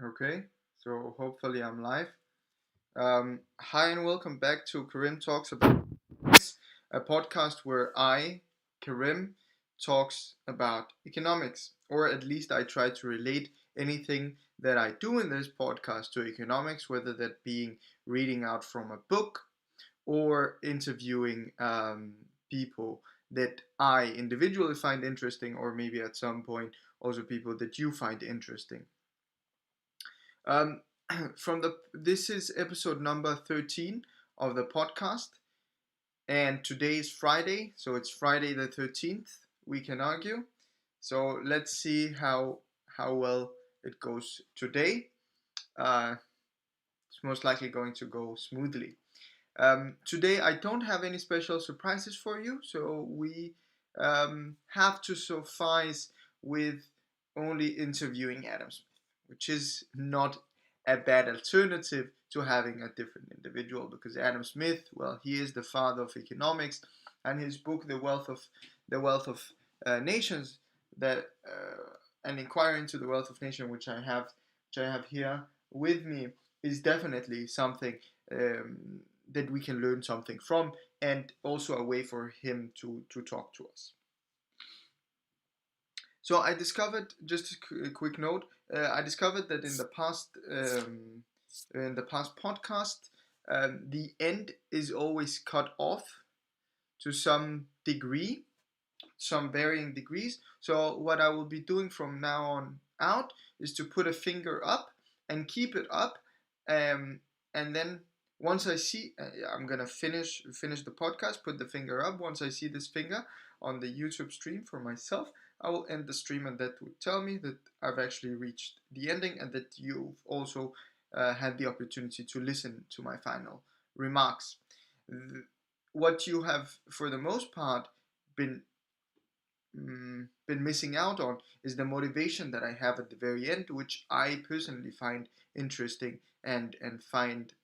Okay, so hopefully I'm live. Hi and welcome back to Karim Talks About Economics, a podcast where Karim, talks about economics, or at least I try to relate anything that I do in this podcast to economics, whether that being reading out from a book or interviewing people that I individually find interesting, or maybe at some point also people that you find interesting. Um, from the This is episode number 13 of the podcast, and today is Friday, so it's Friday the 13th. We can argue. So let's see how well it goes today. Uh, it's most likely going to go smoothly. Today I don't have any special surprises for you, so we have to suffice with only interviewing Adam Smith, which is not a bad alternative to having a different individual, because Adam Smith, well, he is the father of economics, and his book, The Wealth of Nations, that an inquiry into the wealth of nations, which I have here with me, is definitely something um, that we can learn something from, and also a way for him to talk to us. So I discovered, just a quick note, I discovered that in the past podcast, the end is always cut off to some degree, some varying degrees. So what I will be doing from now on out is to put a finger up and keep it up, um, and then once I see, I'm gonna finish the podcast, put the finger up. Once I see this finger on the YouTube stream for myself, I will end the stream, and that would tell me that I've actually reached the ending, and that you've also had the opportunity to listen to my final remarks. What you have, for the most part, been been missing out on is the motivation that I have at the very end, which I personally find interesting and find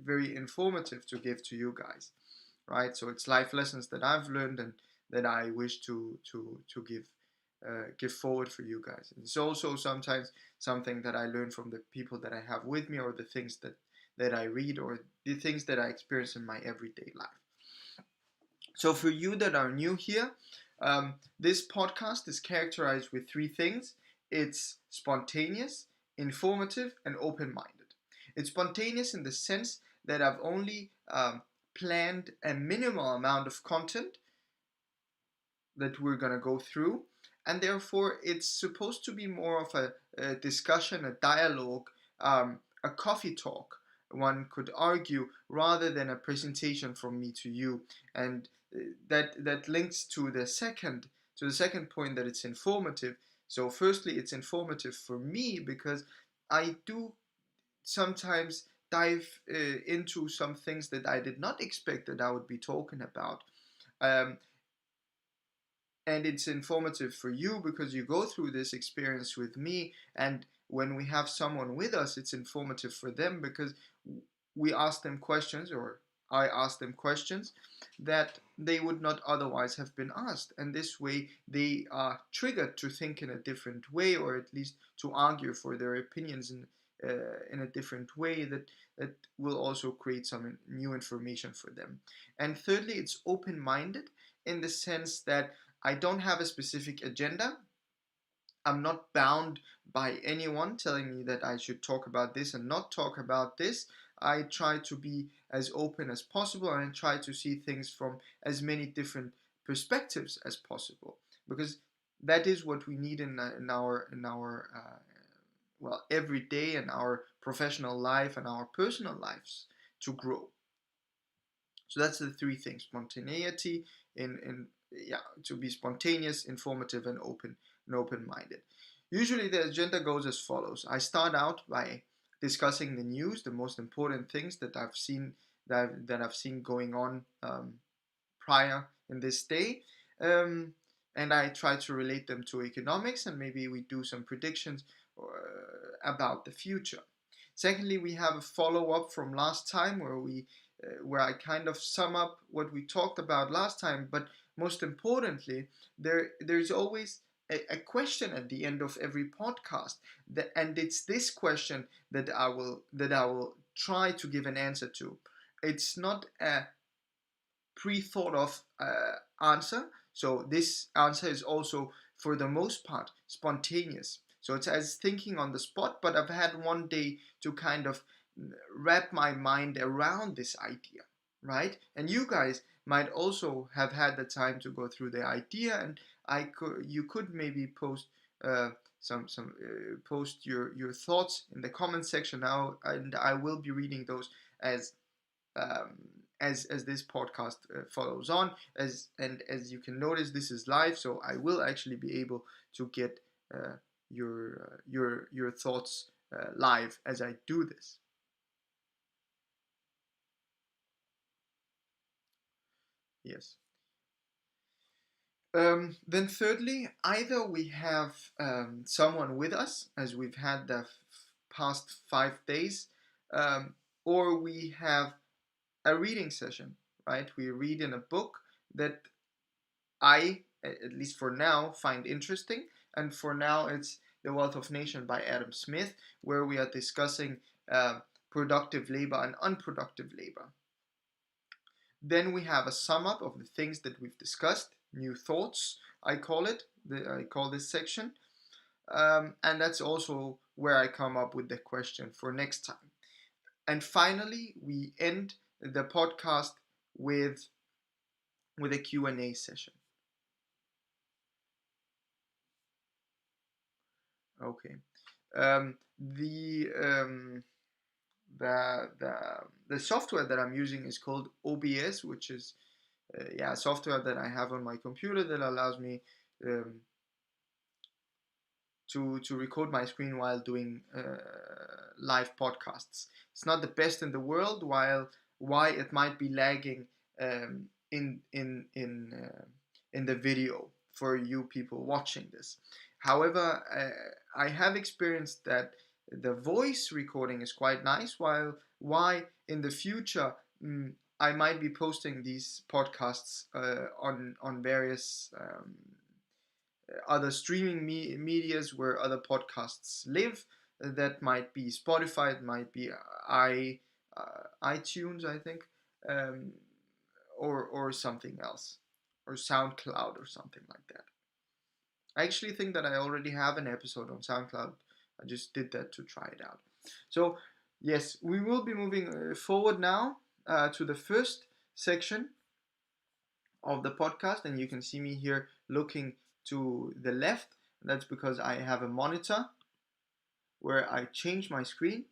very informative to give to you guys. Right? So it's life lessons that I've learned and that I wish to give forward for you guys. And it's also sometimes something that I learn from the people that I have with me, or the things that I read, or the things that I experience in my everyday life. So, for you that are new here, this podcast is characterized with three things: it's spontaneous, informative, and open minded. It's spontaneous in the sense that I've only planned a minimal amount of content that we're going to go through, and therefore it's supposed to be more of a discussion, a dialogue, a coffee talk, one could argue, rather than a presentation from me to you. And that links to the second point, that it's informative. So firstly, it's informative for me because I do sometimes dive into some things that I did not expect that I would be talking about. Um, and it's informative for you because you go through this experience with me, and when we have someone with us, it's informative for them because we ask them questions, or I ask them questions that they would not otherwise have been asked, and this way they are triggered to think in a different way, or at least to argue for their opinions in a different way, that will also create some new information for them. And thirdly, it's open-minded in the sense that I don't have a specific agenda. I'm not bound by anyone telling me that I should talk about this and not talk about this. I try to be as open as possible, and I try to see things from as many different perspectives as possible, because that is what we need in our every day, in our professional life and our personal lives, to grow. So that's the three things: spontaneity, in yeah, to be spontaneous, informative, and open-minded. Usually the agenda goes as follows: I start out by discussing the news, the most important things that I've seen that I've seen going on prior in this day. Um, and I try to relate them to economics, and maybe we do some predictions about the future. Secondly, we have a follow up from last time where I kind of sum up what we talked about last time, but most importantly, there's always a question at the end of every podcast, and it's this question that I will try to give an answer to. It's not a pre-thought of answer. So this answer is also, for the most part, spontaneous. So it's as thinking on the spot, but I've had one day to kind of wrap my mind around this idea, right? And you guys might also have had the time to go through the idea, and you could maybe post uh, post your thoughts in the comment section now, and I will be reading those as um, as this podcast follows on. As you can notice, this is live, so I will actually be able to get uh, your thoughts live as I do this. Yes. Then thirdly, either we have someone with us, as we've had the past 5 days, um, or we have a reading session, right? We read in a book that I, at least for now, find interesting. And for now, it's The Wealth of Nation by Adam Smith, where we are discussing productive labor and unproductive labor. Then we have a sum up of the things that we've discussed, new thoughts, I call it. I call this section. And that's also where I come up with the question for next time. And finally, we end the podcast with a Q&A session. Okay. Um, the, um, the software that I'm using is called OBS, which is software that I have on my computer that allows me um, to record my screen while doing live podcasts. It's not the best in the world, while why it might be lagging in the video for you people watching this. However, I have experienced that the voice recording is quite nice. While why in the future I might be posting these podcasts on various other streaming medias where other podcasts live. That might be Spotify, it might be iTunes, I think, um, or something else, or SoundCloud or something like that. I actually think that I already have an episode on SoundCloud. I just did that to try it out. So yes, we will be moving forward now to the first section of the podcast, and you can see me here looking to the left. That's because I have a monitor where I change my screen,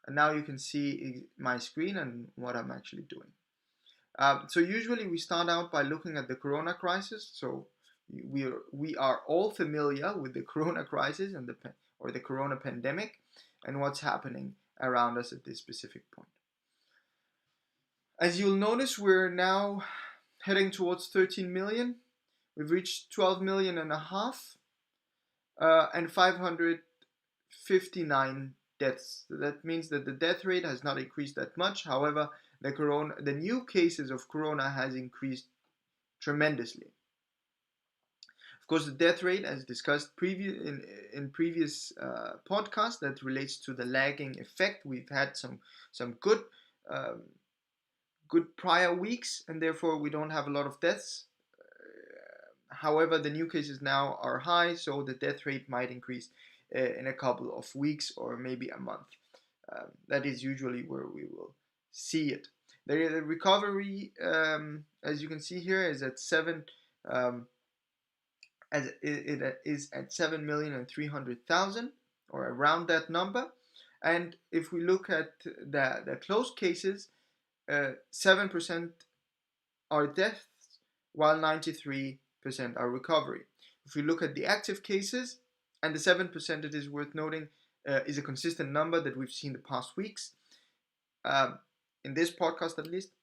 and now you can see my screen and what I'm actually doing. So usually we start out by looking at the corona crisis. So we are all familiar with the corona crisis and the corona pandemic and what's happening around us at this specific point. As you'll notice, we're now heading towards 13 million. We've reached 12 million and a half, and 559 deaths. That means that the death rate has not increased that much. However, the new cases of corona has increased tremendously. Of course, the death rate, as discussed in previous podcasts, that relates to the lagging effect. We've had some good good prior weeks, and therefore we don't have a lot of deaths. However, the new cases now are high, so the death rate might increase in a couple of weeks or maybe a month. That is usually where we will see it. The recovery, as you can see here, is at as it is at 7,300,000 or around that number. And if we look at the closed cases, 7% are deaths, while 93% are recovery. If we look at the active cases, and the 7%, it is worth noting, is a consistent number that we've seen the past weeks. In this podcast, at least,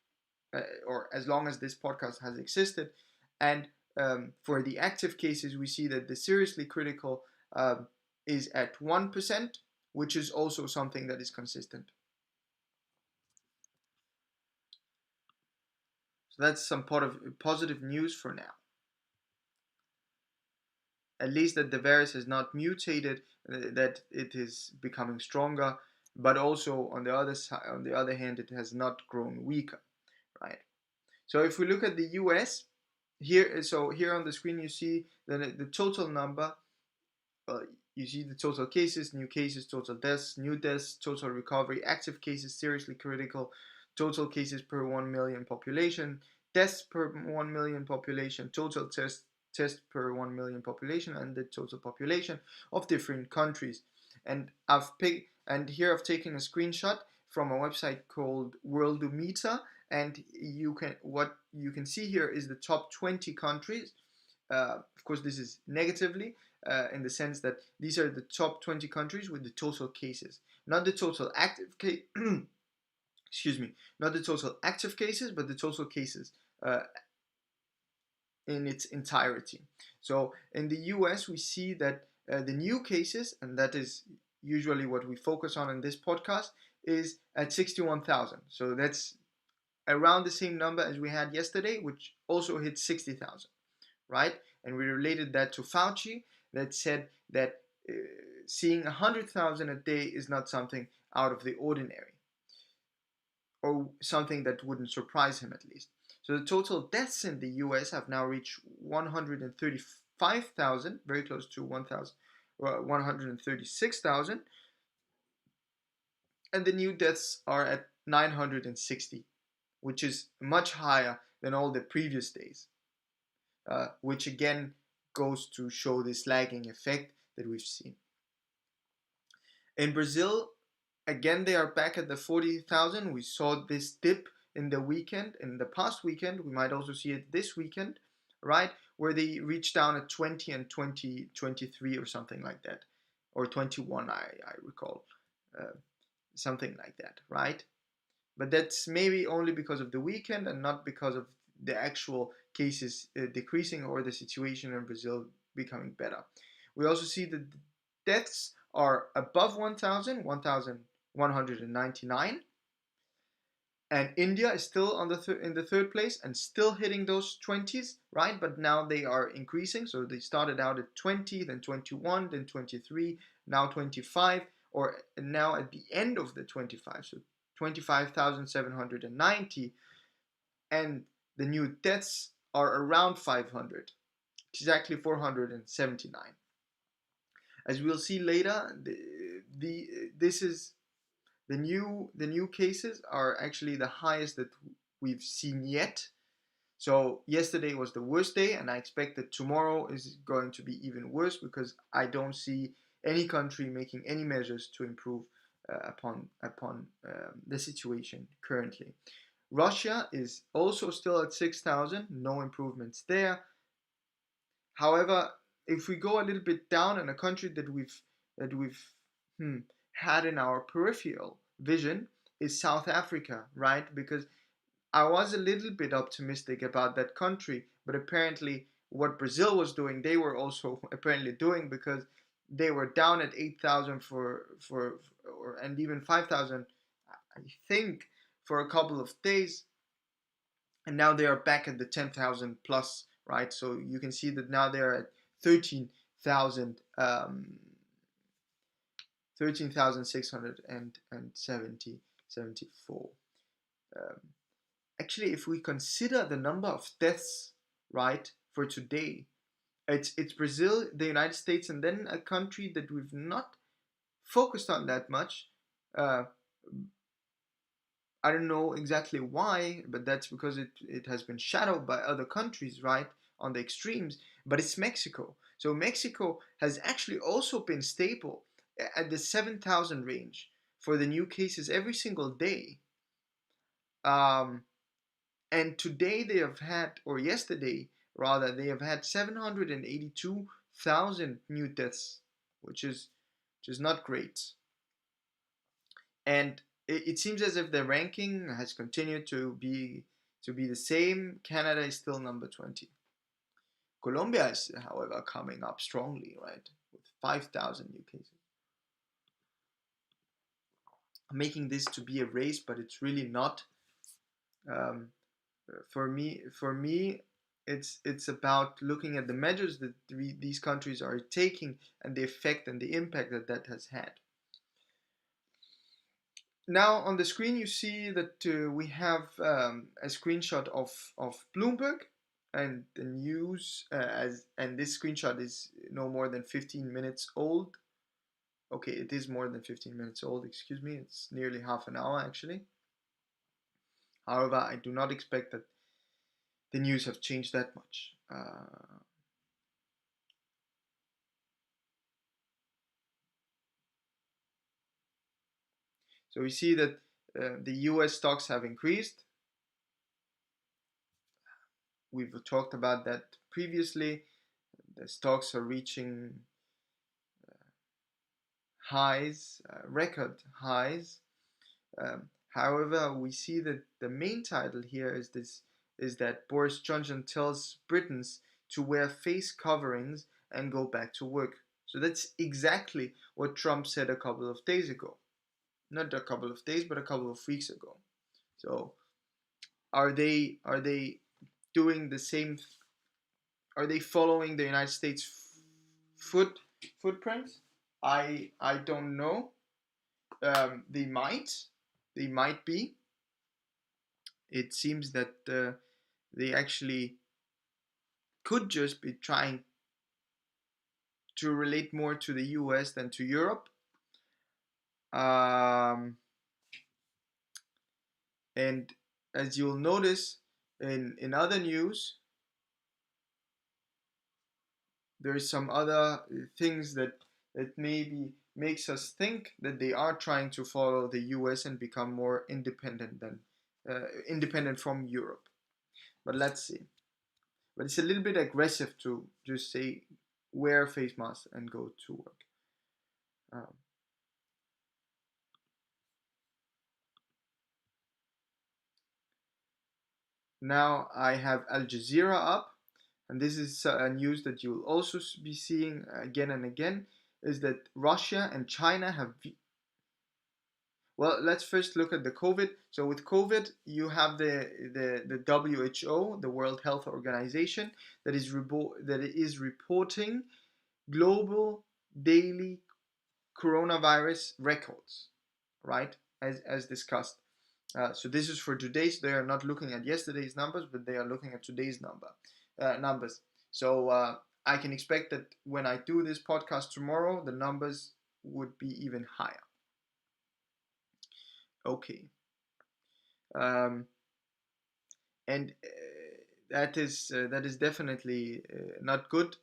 or as long as this podcast has existed. And for the active cases, we see that the seriously critical is at 1%, which is also something that is consistent. So that's some part of positive news for now. at least that the virus has not mutated, that it is becoming stronger, but also on the other side, on the other hand, it has not grown weaker, right? So if we look at the US here, so here on the screen you see the total number. You see the total cases, new cases, total deaths, new deaths, total recovery, active cases, seriously critical, total cases per 1 million population, deaths per 1 million population, total test per 1 million population, and the total population of different countries. And here I've taken a screenshot from a website called Worldometer, and what you can see here is the top 20 countries. Of course, this is negatively, in the sense that these are the top 20 countries with the total cases, not the total active excuse me, not the total active cases, but the total cases in its entirety. So in the US, we see that the new cases, and that is usually what we focus on in this podcast, is at 61,000. So that's around the same number as we had yesterday, which also hit 60,000, right? And we related that to Fauci, that said that seeing 100,000 a day is not something out of the ordinary, or something that wouldn't surprise him at least. So the total deaths in the US have now reached 135,000, very close to 136,000, and the new deaths are at 960, which is much higher than all the previous days, which again goes to show this lagging effect that we've seen. In Brazil, again, they are back at the 40,000. We saw this dip in the weekend, in the past weekend. We might also see it this weekend, right? Where they reached down at 20 and 23 or something like that. Or 21, I recall. Something like that, right? But that's maybe only because of the weekend and not because of the actual cases decreasing or the situation in Brazil becoming better. We also see that deaths are above 1,000, 1,199. And India is still in the third place and still hitting those 20s, right? But now they are increasing. So they started out at 20, then 21, then 23, now 25, or now at the end of the 25. So 25,790. And the new deaths are around 500, exactly 479. As we'll see later, the new cases are actually the highest that we've seen yet. So yesterday was the worst day, and I expect that tomorrow is going to be even worse, because I don't see any country making any measures to improve upon the situation currently. Russia is also still at 6,000, no improvements there. However, if we go a little bit down, in a country that we've had in our peripheral vision is South Africa, right? Because I was a little bit optimistic about that country, but apparently what Brazil was doing, they were also apparently doing, because they were down at 8,000 and even 5,000, I think, for a couple of days, and now they are back at the 10,000 plus, right? So you can see that now they're at 13,000, 13,674. Actually, if we consider the number of deaths, right, for today, it's Brazil, the United States, and then a country that we've not focused on that much. I don't know exactly why, but that's because it has been shadowed by other countries, right, on the extremes. But it's Mexico. So Mexico has actually also been stable at the 7,000 range for the new cases every single day. And today they have had, or yesterday rather, they have had 782,000 new deaths, which is not great. And it seems as if the ranking has continued to be the same. Canada is still number 20. Colombia is, however, coming up strongly, right, with 5,000 new cases. I'm making this to be a race, but it's really not. For me, it's about looking at the measures that these countries are taking and the effect and the impact that that has had. Now on the screen you see that we have a screenshot of Bloomberg and the news and this screenshot is no more than 15 minutes old. Okay, it is more than 15 minutes old, excuse me, it's nearly half an hour actually. However, I do not expect that the news have changed that much. So we see that the US stocks have increased. We've talked about that previously. The stocks are reaching highs, record highs. However, we see that the main title here is that Boris Johnson tells Britons to wear face coverings and go back to work. So that's exactly what Trump said a couple of days ago. Not a couple of days, but a couple of weeks ago. So are they doing the same? Are they following the United States footprints? I don't know. They might be. It seems that they actually could just be trying to relate more to the US than to Europe. And as you'll notice in other news, there's some other things that maybe makes us think that they are trying to follow the US and become more independent from Europe. But let's see. But it's a little bit aggressive to just say wear face masks and go to work. Um, Now I have Al Jazeera up, and this is a news that you'll also be seeing again and again, is that Russia and China have. Well, let's first look at the COVID. So with COVID, you have the WHO, the World Health Organization, that is reporting global daily coronavirus records, right? As discussed. So this is for today. So they are not looking at yesterday's numbers, but they are looking at today's numbers. So I can expect that when I do this podcast tomorrow, the numbers would be even higher. Okay, and that is definitely not good.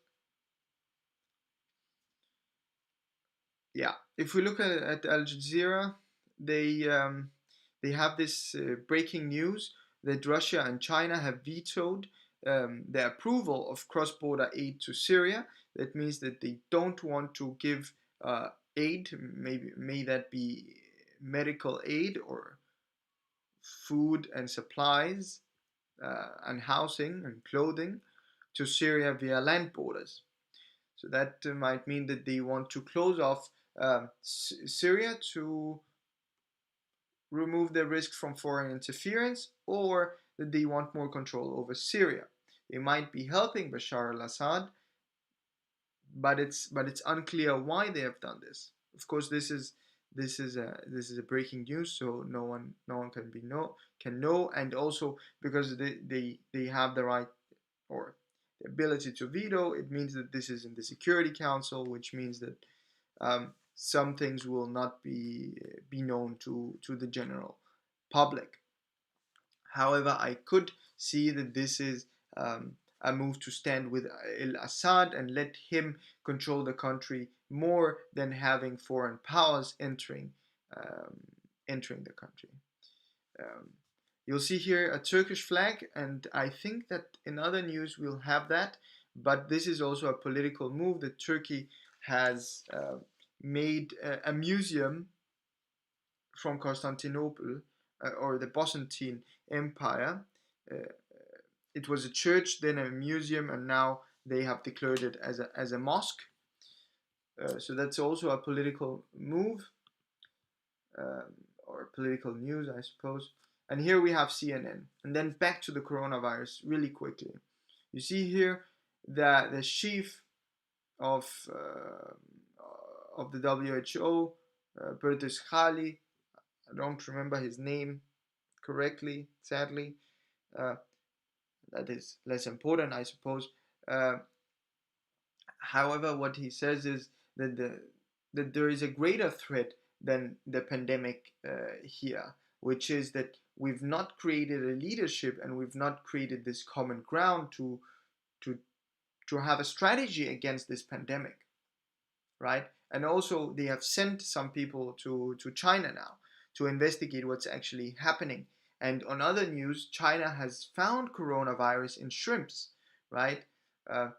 Yeah, if we look at Al Jazeera, they have this breaking news that Russia and China have vetoed the approval of cross-border aid to Syria. That means that they don't want to give aid, maybe may that be medical aid or food and supplies and housing and clothing to Syria via land borders. So that might mean that they want to close off Syria to remove the risk from foreign interference, or that they want more control over Syria. They might be helping Bashar al-Assad, but it's unclear why they have done this. Of course, this is a breaking news, so no one can know, and also because they have the right or the ability to veto, it means that this is in the Security Council, which means that some things will not be known to the general public. However, I could see that this is a move to stand with al-Assad and let him control the country more than having foreign powers entering the country. Um, you'll see here a Turkish flag, and I think that in other news we'll have that, but this is also a political move that Turkey has made a museum from Constantinople or the Byzantine Empire. Uh, it was a church, then a museum, and now they have declared it as a mosque. So that's also a political move or political news, I suppose. And here we have CNN. And then back to the coronavirus really quickly. You see here that the chief of of the WHO, Bertus Khali, I don't remember his name correctly, sadly. Uh, that is less important, I suppose. Uh, However, what he says is that that there is a greater threat than the pandemic here, which is that we've not created a leadership and we've not created this common ground to to have a strategy against this pandemic, right? And also, they have sent some people to China now to investigate what's actually happening. And on other news, China has found coronavirus in shrimps, right? Uh,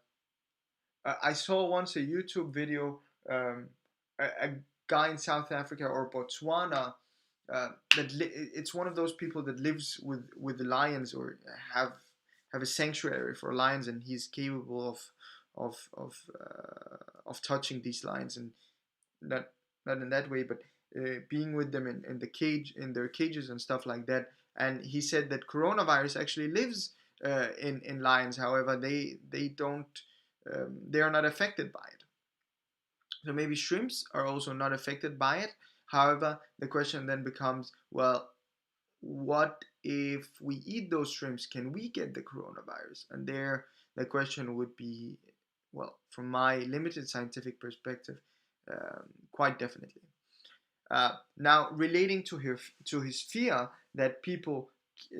I saw once a YouTube video, a guy in South Africa or Botswana it's one of those people that lives with the lions or have a sanctuary for lions, and he's capable of touching these lions, and not not in that way, but being with them in the cage, in their cages and stuff like that. And he said that coronavirus actually lives in lions. However, they don't they are not affected by it. So maybe shrimps are also not affected by it. However, the question then becomes, well, what if we eat those shrimps? Can we get the coronavirus? And there, the question would be, well, from my limited scientific perspective, quite definitely. Now, relating to his fear that people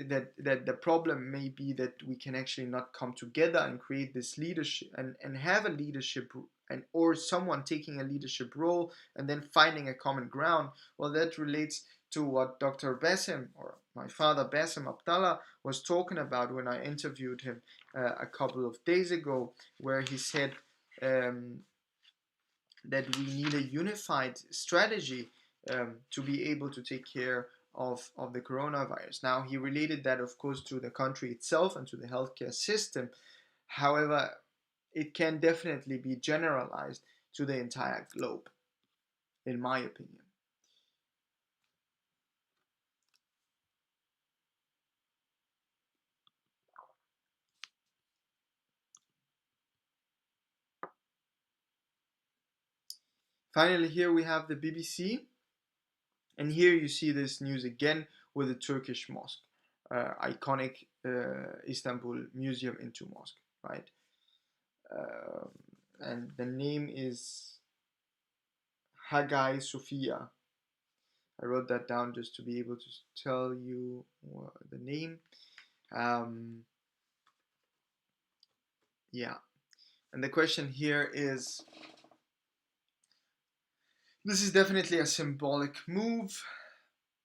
that the problem may be that we can actually not come together and create this leadership and have a leadership and or someone taking a leadership role and then finding a common ground. Well, that relates to what Dr. Bassem, or my father Bassem Abdallah, was talking about when I interviewed him a couple of days ago, where he said um, that we need a unified strategy to be able to take care of the coronavirus. Now, he related that, of course, to the country itself and to the healthcare system. However, it can definitely be generalized to the entire globe, in my opinion. Finally, here we have the BBC, and here you see this news again with the Turkish mosque, iconic Istanbul Museum into mosque, right? Um, and the name is Hagia Sophia. I wrote that down just to be able to tell you the name. Um, yeah, and the question here is, this is definitely a symbolic move.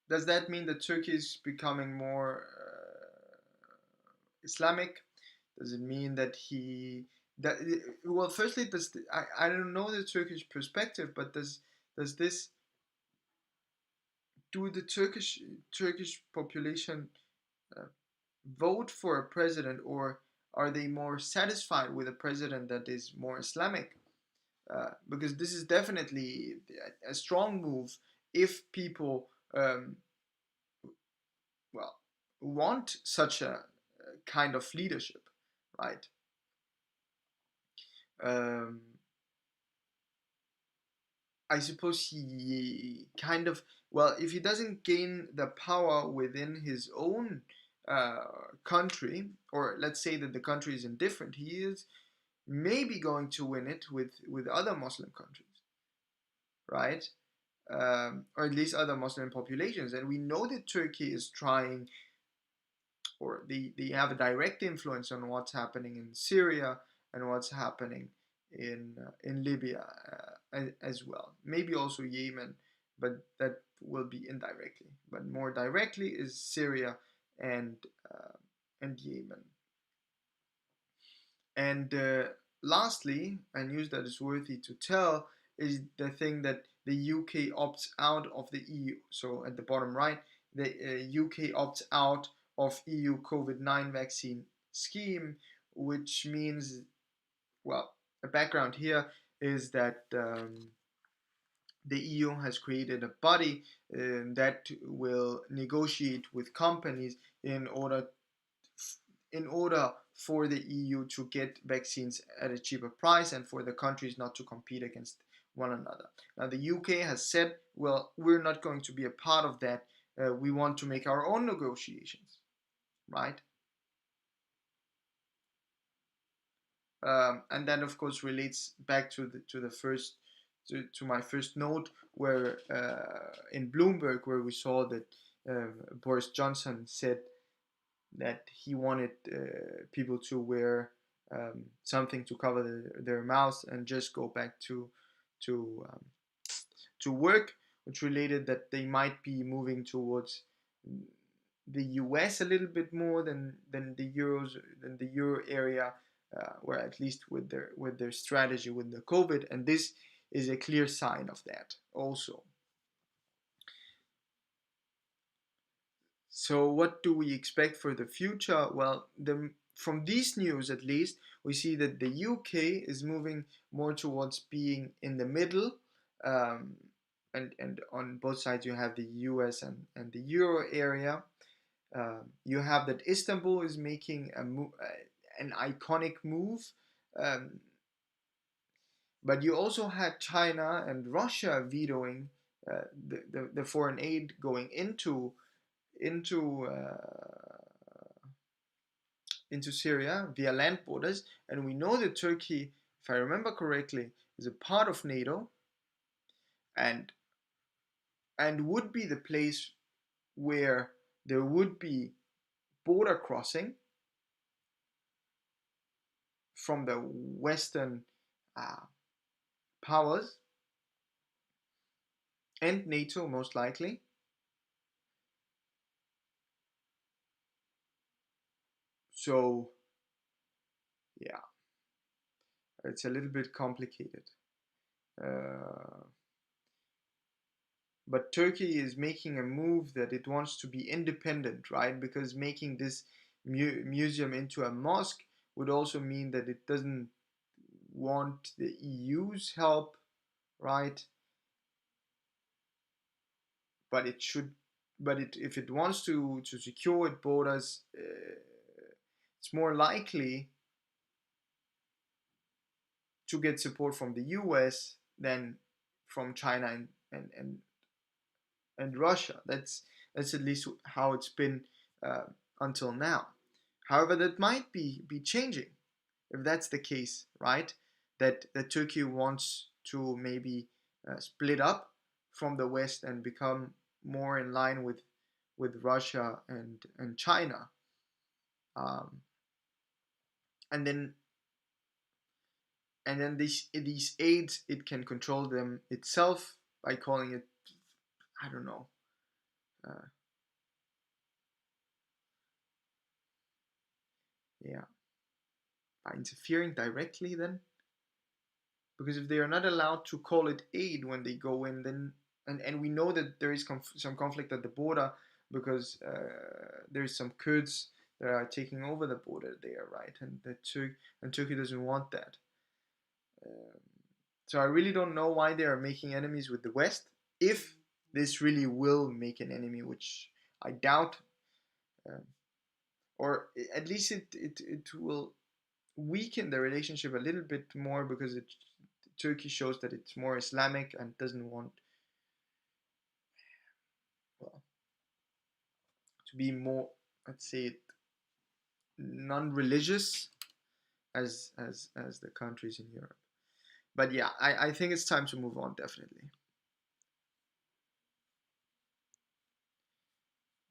Does that mean that Turkey is becoming more Islamic? Does it mean that that well, firstly, I don't know the Turkish perspective, but does this do the Turkish population uh, vote for a president, or are they more satisfied with a president that is more Islamic? Because this is definitely a strong move if people well want such a kind of leadership, right? Um, I suppose he kind of, well, if he doesn't gain the power within his own uh, country, or let's say that the country is indifferent, he is maybe going to win it with other Muslim countries, right? Or at least other Muslim populations. And we know that Turkey is trying, or they have a direct influence on what's happening in Syria and what's happening in Libya as well. Maybe also Yemen, but that will be indirectly. But more directly is Syria and uh, and Yemen. And lastly, a news that is worthy to tell is the thing that the UK opts out of the EU. So at the bottom right, the UK opts out of EU COVID-19 vaccine scheme, which means, well, the background here is that the EU has created a body that will negotiate with companies in order for the EU to get vaccines at a cheaper price and for the countries not to compete against one another. Now, the UK has said, well, we're not going to be a part of that. We want to make our own negotiations, right? And that, of course, relates back to my first note, where in Bloomberg, where we saw that Boris Johnson said that he wanted people to wear something to cover their mouths and just go back to um, to work, which related that they might be moving towards the US a little bit more than the euro area, where at least with their strategy with the COVID, and this is a clear sign of that also. So what do we expect for the future? Well, from these news at least, we see that the UK is moving more towards being in the middle. Um, and on both sides, you have the US and the Euro area. You have that Istanbul is making an iconic move. Um, but you also had China and Russia vetoing the foreign aid going into into Syria via land borders, and we know that Turkey, if I remember correctly, is a part of NATO, and would be the place where there would be border crossing from the Western uh, powers and NATO most likely. So yeah, it's a little bit complicated. Uh, but Turkey is making a move that it wants to be independent, right? Because making this museum into a mosque would also mean that it doesn't want the EU's help, right? But it should, if it wants to secure its borders, it's more likely to get support from the US than from China and Russia. That's at least how it's been uh, until now. However, that might be changing if that's the case, right? That Turkey wants to maybe split up from the West and become more in line with Russia and China, um, and then these aids, it can control them itself by calling it, I don't know, uh, yeah, by interfering directly then, because if they are not allowed to call it aid when they go in, then and we know that there is some conflict at the border because there's some Kurds that are taking over the border there, right? And Turkey doesn't want that. Um, so I really don't know why they are making enemies with the West. If this really will make an enemy, which I doubt, um, or at least it will weaken the relationship a little bit more because Turkey shows that it's more Islamic and doesn't want, well, to be more, let's say, non-religious as the countries in Europe. But yeah, I think it's time to move on, definitely.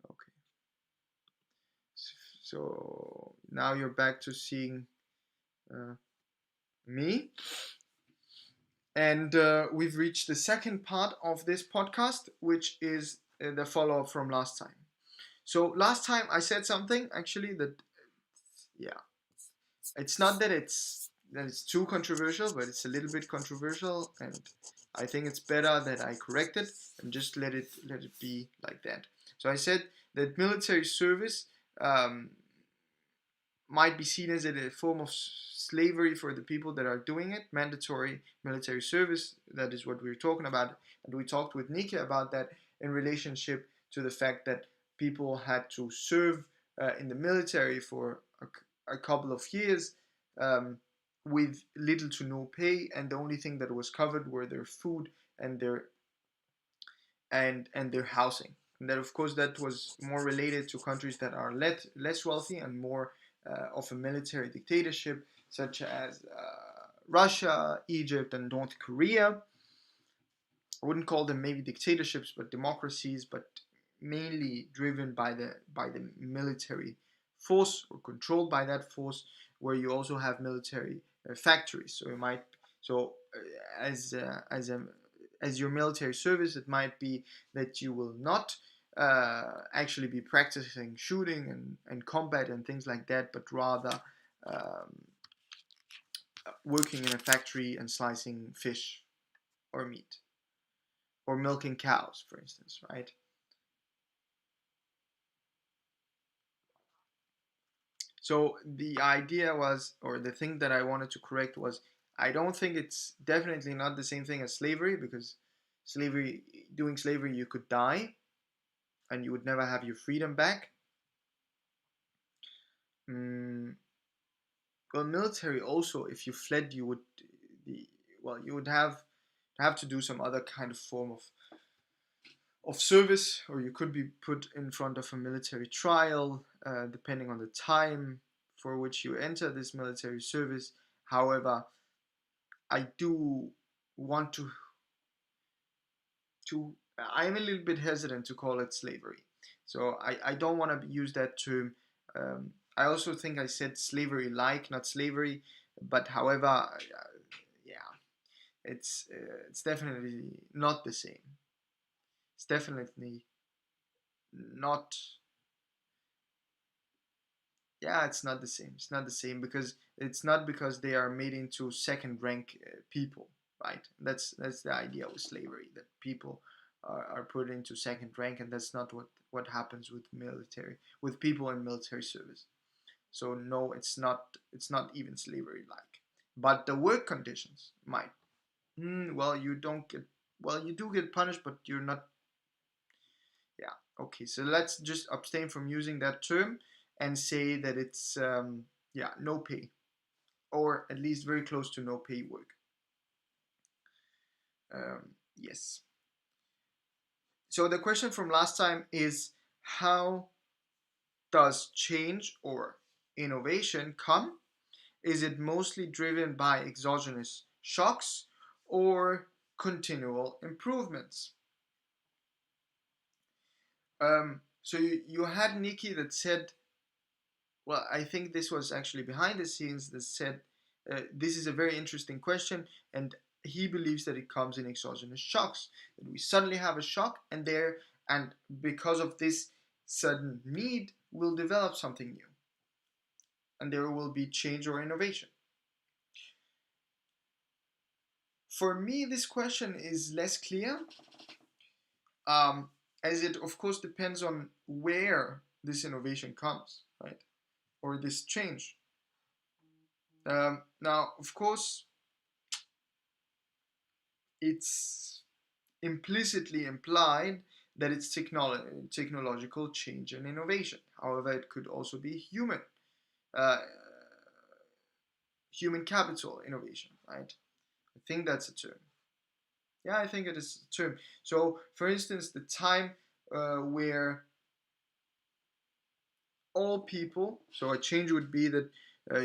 Okay, so now you're back to seeing uh, me, and we've reached the second part of this podcast, which is the follow-up from last time. So last time I said something actually that, yeah, it's not that it's too controversial, but it's a little bit controversial, and I think it's better that I correct it and just let it be like that. So I said that military service um, might be seen as a form of slavery for the people that are doing it. Mandatory military service, that is what we were talking about, and we talked with Nika about that in relationship to the fact that people had to serve in the military for a couple of years um, with little to no pay, and the only thing that was covered were their food and their housing. And that, of course, that was more related to countries that are less wealthy and more of a military dictatorship, such as Russia, Egypt, and North Korea. I wouldn't call them maybe dictatorships, but democracies, but mainly driven by the military force or controlled by that force, where you also have military factories. So you might so as your military service, it might be that you will not actually be practicing shooting and combat and things like that, but rather um, working in a factory and slicing fish or meat or milking cows, for instance, right? So the idea was, or the thing that I wanted to correct was, I don't think it's definitely not the same thing as slavery, because slavery, doing slavery, you could die and you would never have your freedom back. Mm, well, military also, if you fled, you would the well, you would have to do some other kind of form of service, or you could be put in front of a military trial, depending on the time for which you enter this military service. However, I do want to I'm a little bit hesitant to call it slavery. So I don't want to use that term. I also think I said slavery like, not slavery, but however, yeah, it's definitely not the same. It's definitely not. Yeah, it's not the same. It's not the same because it's not because they are made into second rank people, right? That's the idea with slavery, that people are put into second rank, and that's not what happens with military, with people in military service. So no, it's not even slavery like, but the work conditions might. Well, you don't get, well, you do get punished, but you're not. Yeah, okay, so let's just abstain from using that term and say that it's yeah, no pay, or at least very close to no pay work. Yes. So the question from last time is, how does change or innovation come? Is it mostly driven by exogenous shocks or continual improvements? So you had Nikki that said, well, I think this was actually behind the scenes, that said, this is a very interesting question, and he believes that it comes in exogenous shocks. That we suddenly have a shock, and because of this sudden need, we'll develop something new, and there will be change or innovation. For me, this question is less clear, um, as it, of course, depends on where this innovation comes, right? Or this change. Now, of course, it's implicitly implied that it's technological change and innovation. However, it could also be uh, human capital innovation, right? I think that's a term. Yeah, I think it is a term. So, for instance, the time where all people, so a change would be that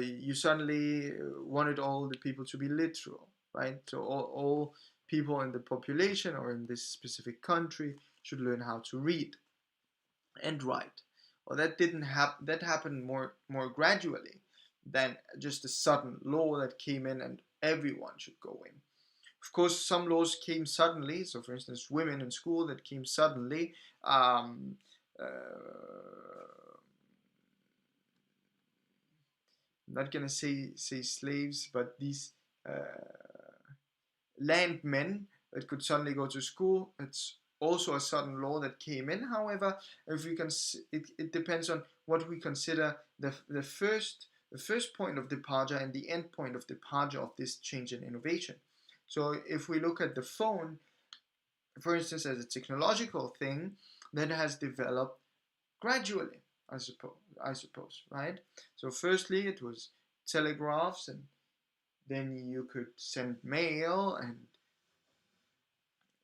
you suddenly wanted all the people to be literal, right? So all people in the population or in this specific country should learn how to read and write. Well, that didn't happen. That happened more gradually than just a sudden law that came in and everyone should go in. Of course, some laws came suddenly. So, for instance, women in school, that came suddenly. Uh, I'm not gonna say slaves, but these landmen that could suddenly go to school. It's also a sudden law that came in. However, if we can, it depends on what we consider the first point of departure and the end point of departure of this change and innovation. So if we look at the phone, for instance, as a technological thing that has developed gradually, I suppose, right? So firstly, it was telegraphs, and then you could send mail, and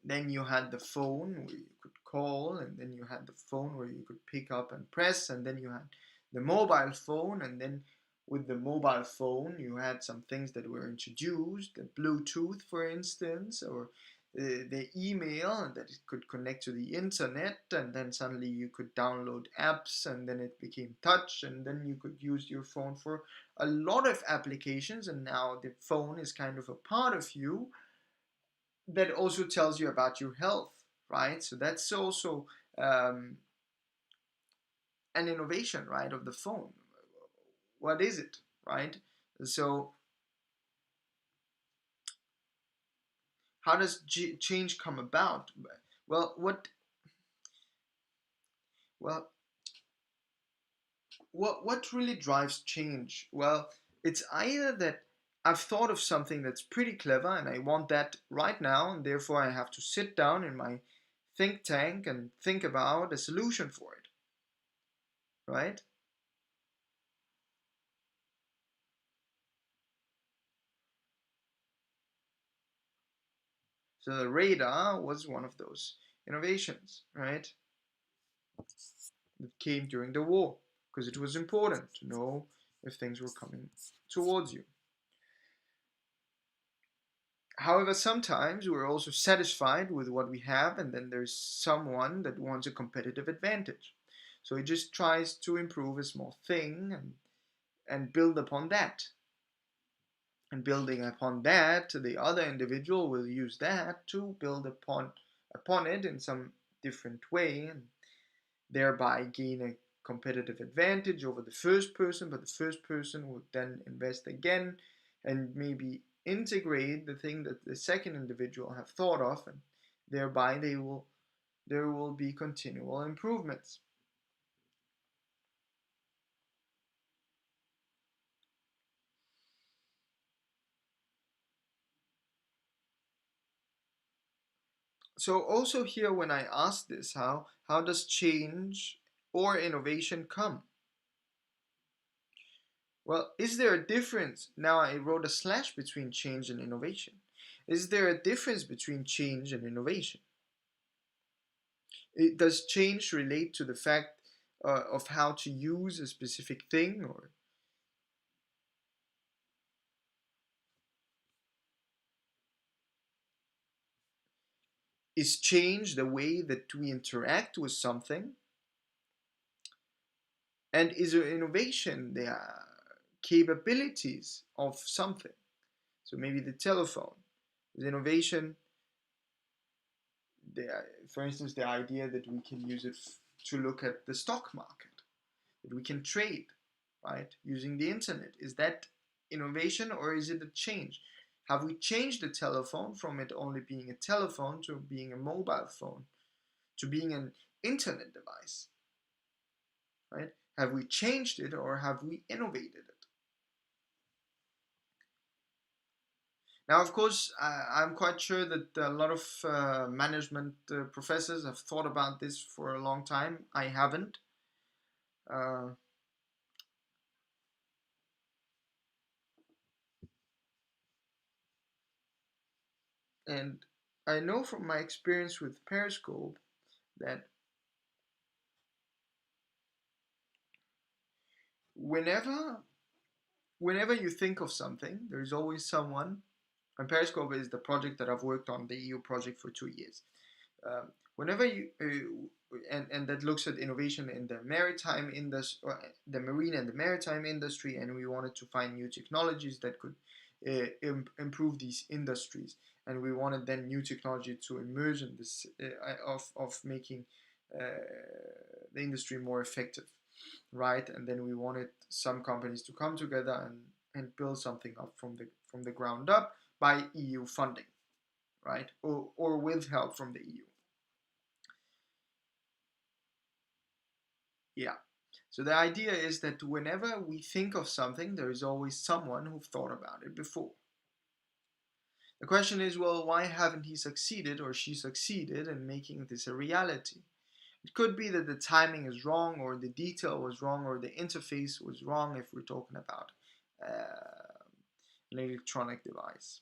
then you had the phone where you could call, and then you had the phone where you could pick up and press, and then you had the mobile phone, and then with the mobile phone you had some things that were introduced, the Bluetooth, for instance, or the email that it could connect to the internet, and then suddenly you could download apps, and then it became touch, and then you could use your phone for a lot of applications, and now the phone is kind of a part of you that also tells you about your health, right? So that's also um, an innovation, right, of the phone. What is it, right? So how does change come about? Well, well, what really drives change? Well, it's either that I've thought of something that's pretty clever and I want that right now, and therefore I have to sit down in my think tank and think about a solution for it, right? So the radar was one of those innovations, right? That came during the war because it was important to know if things were coming towards you. However, sometimes we're also satisfied with what we have, and then there's someone that wants a competitive advantage. So he just tries to improve a small thing and build upon that. And building upon that, the other individual will use that to build upon it in some different way, and thereby gain a competitive advantage over the first person, but the first person would then invest again and maybe integrate the thing that the second individual have thought of, and thereby there will be continual improvements. So also here when I ask this, how does change or innovation come? Well, is there a difference? Now I wrote a slash between change and innovation. Is there a difference between change and innovation? Does change relate to the fact of how to use a specific thing, or is change the way that we interact with something? And is there innovation the capabilities of something? So maybe the telephone is innovation. The, for instance, the idea that we can use it to look at the stock market, that we can trade, right, using the internet. Is that innovation or is it a change? Have we changed the telephone from it only being a telephone to being a mobile phone, to being an internet device, right? Have we changed it or have we innovated it? Now, of course, I'm quite sure that a lot of management professors have thought about this for a long time. I haven't. Uh, and I know from my experience with Periscope that whenever whenever you think of something, there's always someone. And Periscope is the project that I've worked on, the EU project for 2 years. Whenever you and that looks at innovation in the maritime industry, the marine and the maritime industry, and we wanted to find new technologies that could improve these industries, and we wanted then new technology to emerge in this of making the industry more effective, right? And then we wanted some companies to come together and build something up from the ground up by EU funding, right? Or with help from the EU. Yeah. So the idea is that whenever we think of something, there is always someone who thought about it before. The question is, well, why haven't he succeeded or she succeeded in making this a reality? It could be that the timing is wrong, or the detail was wrong, or the interface was wrong if we're talking about an electronic device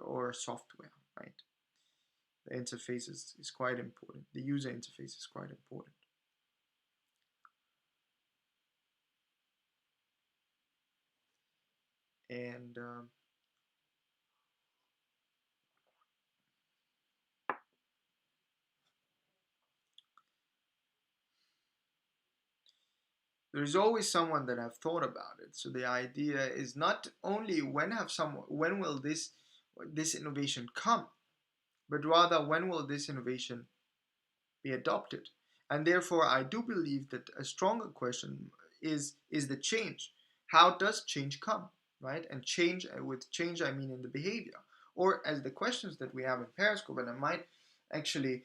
or software, right? The interface is quite important. The user interface is quite important. And there's always someone that have thought about it. So the idea is not only when will this innovation come, but rather when will this innovation be adopted. And therefore, I do believe that a stronger question is the change. How does change come, right? And change, with change I mean in the behavior, or as the questions that we have in Periscope. And I might actually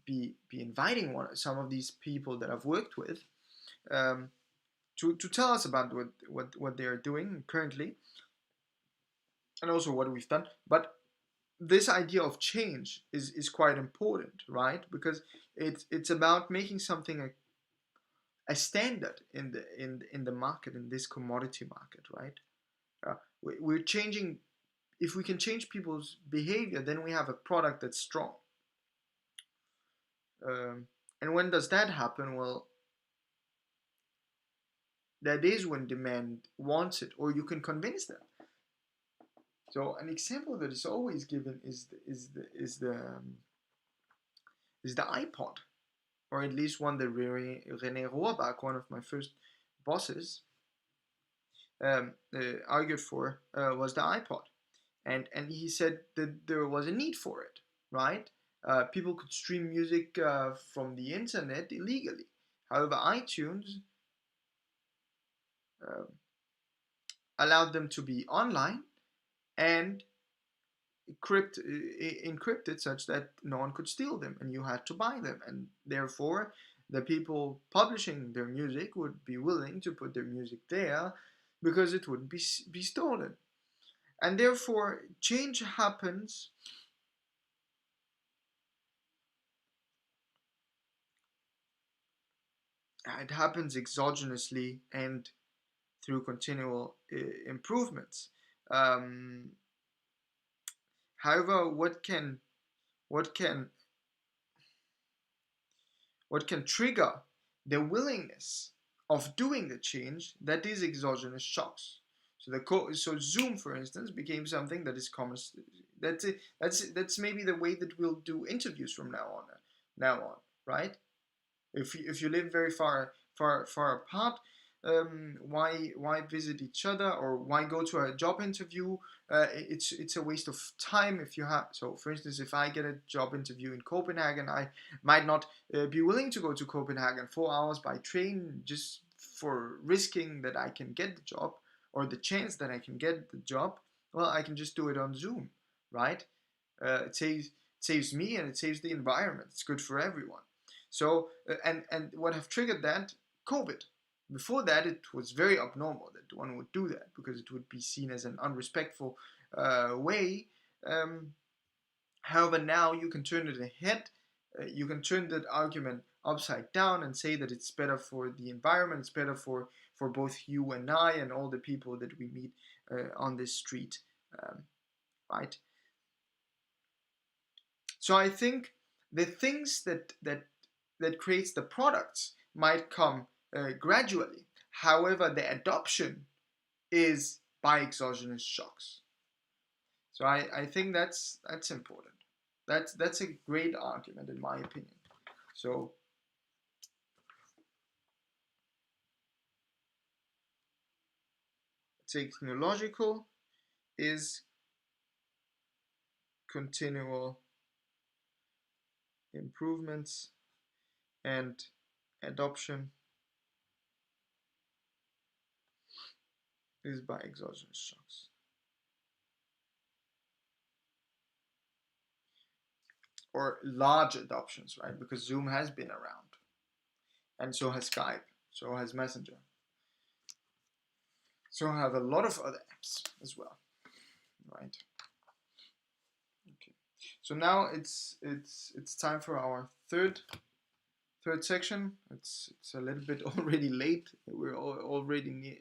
be inviting some of these people that I've worked with um, to tell us about what they are doing currently, and also what we've done. But this idea of change is quite important, right? Because it's about making something a standard in the market, in this commodity market, right? We're changing. If we can change people's behavior, then we have a product that's strong. And when does that happen? Well, that is when demand wants it, or you can convince them. So an example that is always given is the iPod, or at least one that René Rohrbach, one of my first bosses, argued for, was the iPod, and he said that there was a need for it, right? People could stream music from the internet illegally. However, iTunes uh, allowed them to be online and encrypted such that no one could steal them, and you had to buy them, and therefore the people publishing their music would be willing to put their music there because it wouldn't be stolen. And therefore change happens it happens exogenously and through continual improvements. um, However, what can what can trigger the willingness of doing the change, that is exogenous shocks. So Zoom, for instance, became something that is common. That's maybe the way that we'll do interviews from now on, right? If you live very far apart, why visit each other, or why go to a job interview? It's a waste of time. If you have So for instance, if I get a job interview in Copenhagen, I might not be willing to go to Copenhagen 4 hours by train just for risking that I can get the job, or the chance that I can get the job. Well, I can just do it on Zoom, right? It saves me, and it saves the environment. It's good for everyone. So and what have triggered that? COVID. Before that, it was very abnormal that one would do that because it would be seen as an unrespectful way. Um, However, now you can turn it ahead. You can turn that argument upside down and say that it's better for the environment. It's better for both you and I and all the people that we meet on this street, um, right? So I think the things that creates the products might come gradually. However, the adoption is by exogenous shocks. So I think that's important. That's a great argument in my opinion. So technological is continual improvements, and adoption is by exogenous shocks. Or large adoptions, right? Because Zoom has been around, and so has Skype, so has Messenger, so have a lot of other apps as well, right? Okay. So now it's time for our third section. It's a little bit already late. We're already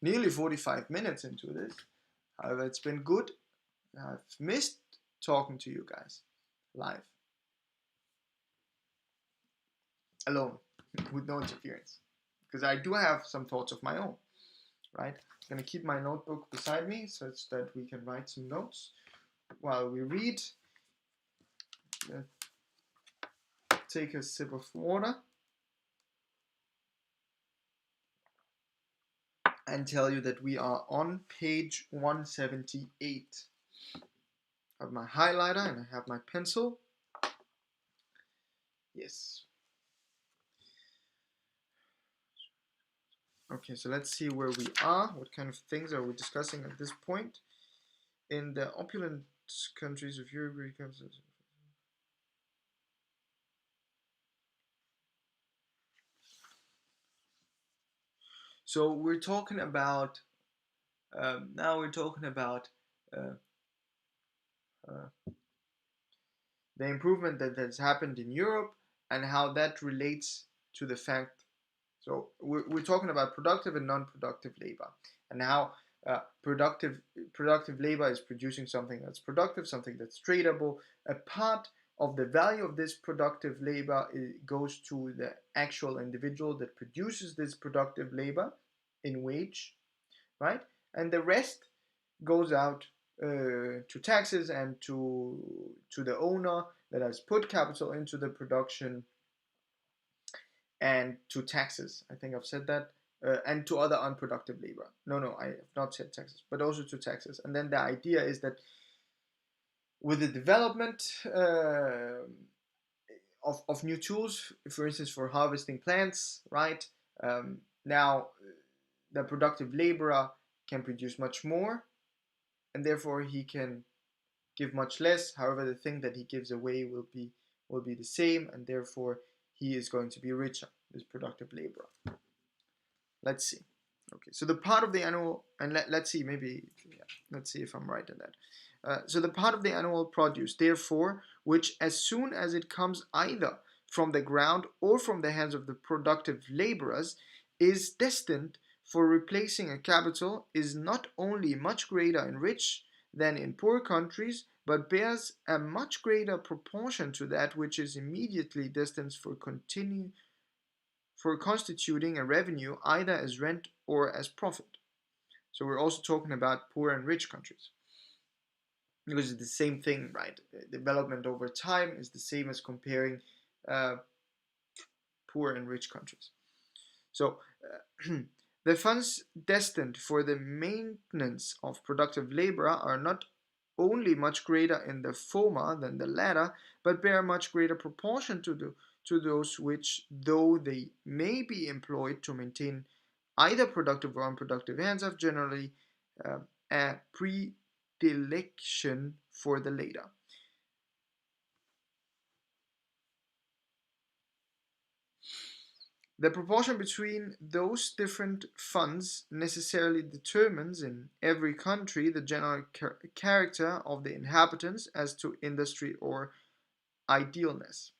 nearly 45 minutes into this. However, it's been good. I've missed talking to you guys live, alone, with no interference, because I do have some thoughts of my own. Right? I'm gonna keep my notebook beside me such that we can write some notes while we read. Take a sip of water and tell you that we are on page 178. I have my highlighter and I have my pencil. Yes. Okay, so let's see where we are. What kind of things are we discussing at this point? In the opulent countries of Europe, so we're talking about now we're talking about uh, uh, the improvement that has happened in Europe and how that relates to the fact. So we're talking about productive and non-productive labor, and how productive labor is producing something that's productive, something that's tradable. A part of the value of this productive labor goes to the actual individual that produces this productive labor in wage, right? And the rest goes out to taxes and to the owner that has put capital into the production, and to taxes. I think I've said that. And to other unproductive labor. No, I have not said taxes, but also to taxes. And then the idea is that with the development of new tools, for instance, for harvesting plants, right? Now, the productive laborer can produce much more, and therefore he can give much less. However, the thing that he gives away will be the same, and therefore he is going to be richer, this productive laborer. Let's see. Okay, so the part of the annual, and let's see, maybe, yeah, let's see if I'm right in that. So the part of the annual produce, therefore, which as soon as it comes either from the ground or from the hands of the productive laborers, is destined for replacing a capital, is not only much greater in rich than in poor countries, but bears a much greater proportion to that which is immediately destined for constituting a revenue either as rent or as profit. So we're also talking about poor and rich countries, because it's the same thing, right? Development over time is the same as comparing uh, poor and rich countries. So the funds destined for the maintenance of productive labor are not only much greater in the former than the latter, but bear a much greater proportion to those which, though they may be employed to maintain either productive or unproductive hands, have generally uh, a predilection for the latter. The proportion between those different funds necessarily determines in every country the general character of the inhabitants as to industry or idealness.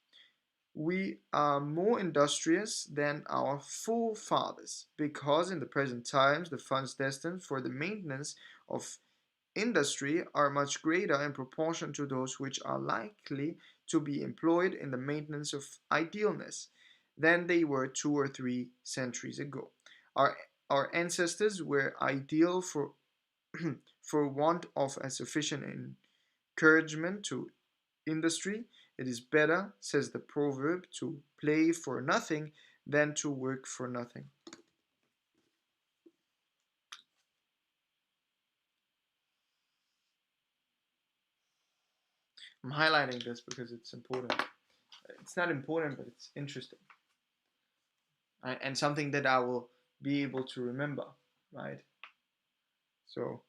We are more industrious than our forefathers, because in the present times the funds destined for the maintenance of industry are much greater in proportion to those which are likely to be employed in the maintenance of idealness than they were 2 or 3 centuries ago. Our, our ancestors were ideal for, for want of a sufficient encouragement to industry. It is better, says the proverb, to play for nothing than to work for nothing. I'm highlighting this because it's important. It's not important, but it's interesting. And something that I will be able to remember, right? So,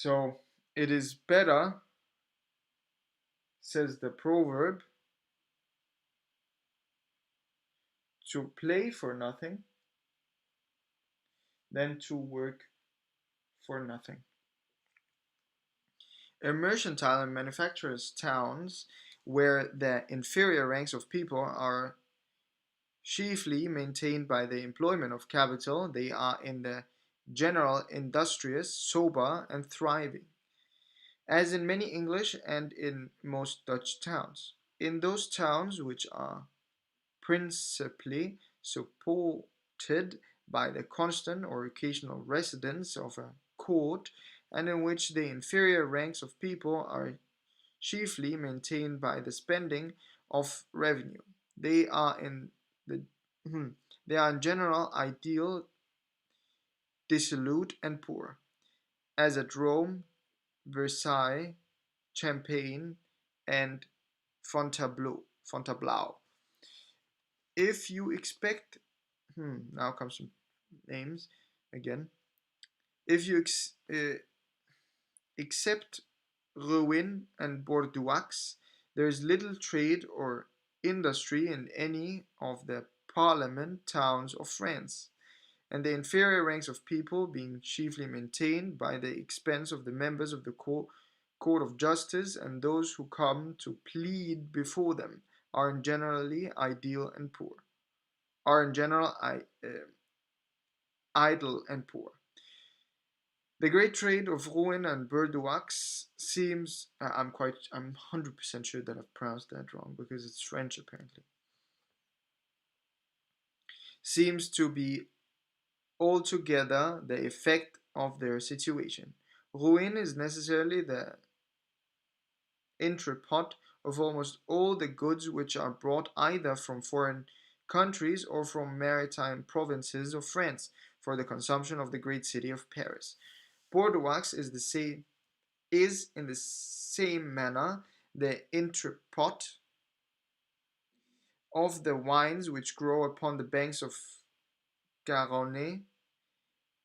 So it is better, says the proverb, to play for nothing than to work for nothing. In mercantile and manufacturers' towns, where the inferior ranks of people are chiefly maintained by the employment of capital, they are in the general industrious, sober, and thriving, as in many English and in most Dutch towns. In those towns which are principally supported by the constant or occasional residence of a court, and in which the inferior ranks of people are chiefly maintained by the spending of revenue. They are in the they are in general ideal, dissolute, and poor, as at Rome, Versailles, Champagne, and Fontainebleau. If you expect, now comes some names again. If you accept Rouen and Bordeaux, there is little trade or industry in any of the parliament towns of France, and the inferior ranks of people, being chiefly maintained by the expense of the members of the court of justice and those who come to plead before them, are in generally ideal and poor, are in general idle and poor. The great trade of Rouen and Bordeaux seems, I'm 100% sure that I've pronounced that wrong because it's French apparently, seems to be altogether the effect of their situation. Rouen is necessarily the entrepot of almost all the goods which are brought either from foreign countries or from maritime provinces of France for the consumption of the great city of Paris. Bordeaux is in the same manner the entrepot of the wines which grow upon the banks of Garonne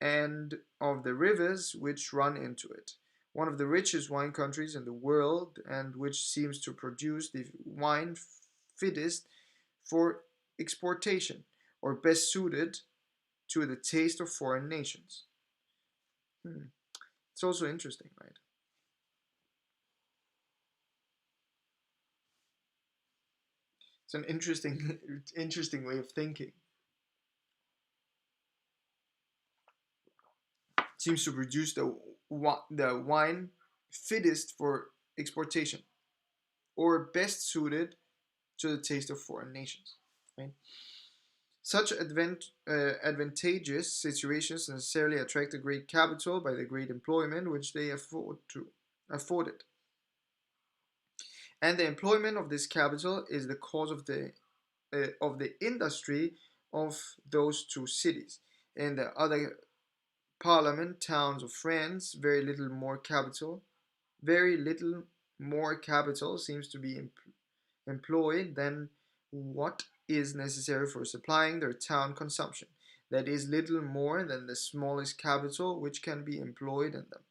and of the rivers which run into it. One of the richest wine countries in the world, and which seems to produce the wine fittest for exportation, or best suited to the taste of foreign nations. Hmm. It's also interesting, right? It's an interesting, interesting way of thinking. It seems to produce the wine fittest for exportation, or best suited to the taste of foreign nations. Right? Such advantageous situations necessarily attract a great capital by the great employment which they afford it. And the employment of this capital is the cause of the industry of those two cities. In the other parliament towns of France, very little more capital seems to be employed than what is necessary for supplying their town consumption. That is little more than the smallest capital which can be employed in them.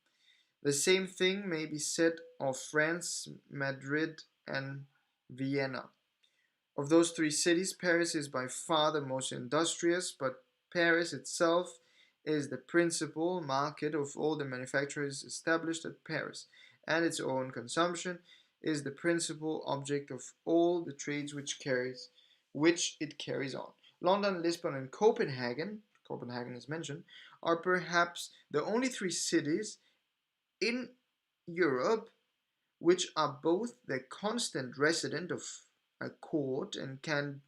The same thing may be said of France, Madrid, and Vienna. Of those three cities, Paris is by far the most industrious, but Paris itself is the principal market of all the manufacturers established at Paris, and its own consumption is the principal object of all the trades which it carries on. London, Lisbon, and Copenhagen is mentioned, are perhaps the only three cities in Europe which are both the constant resident of a court and can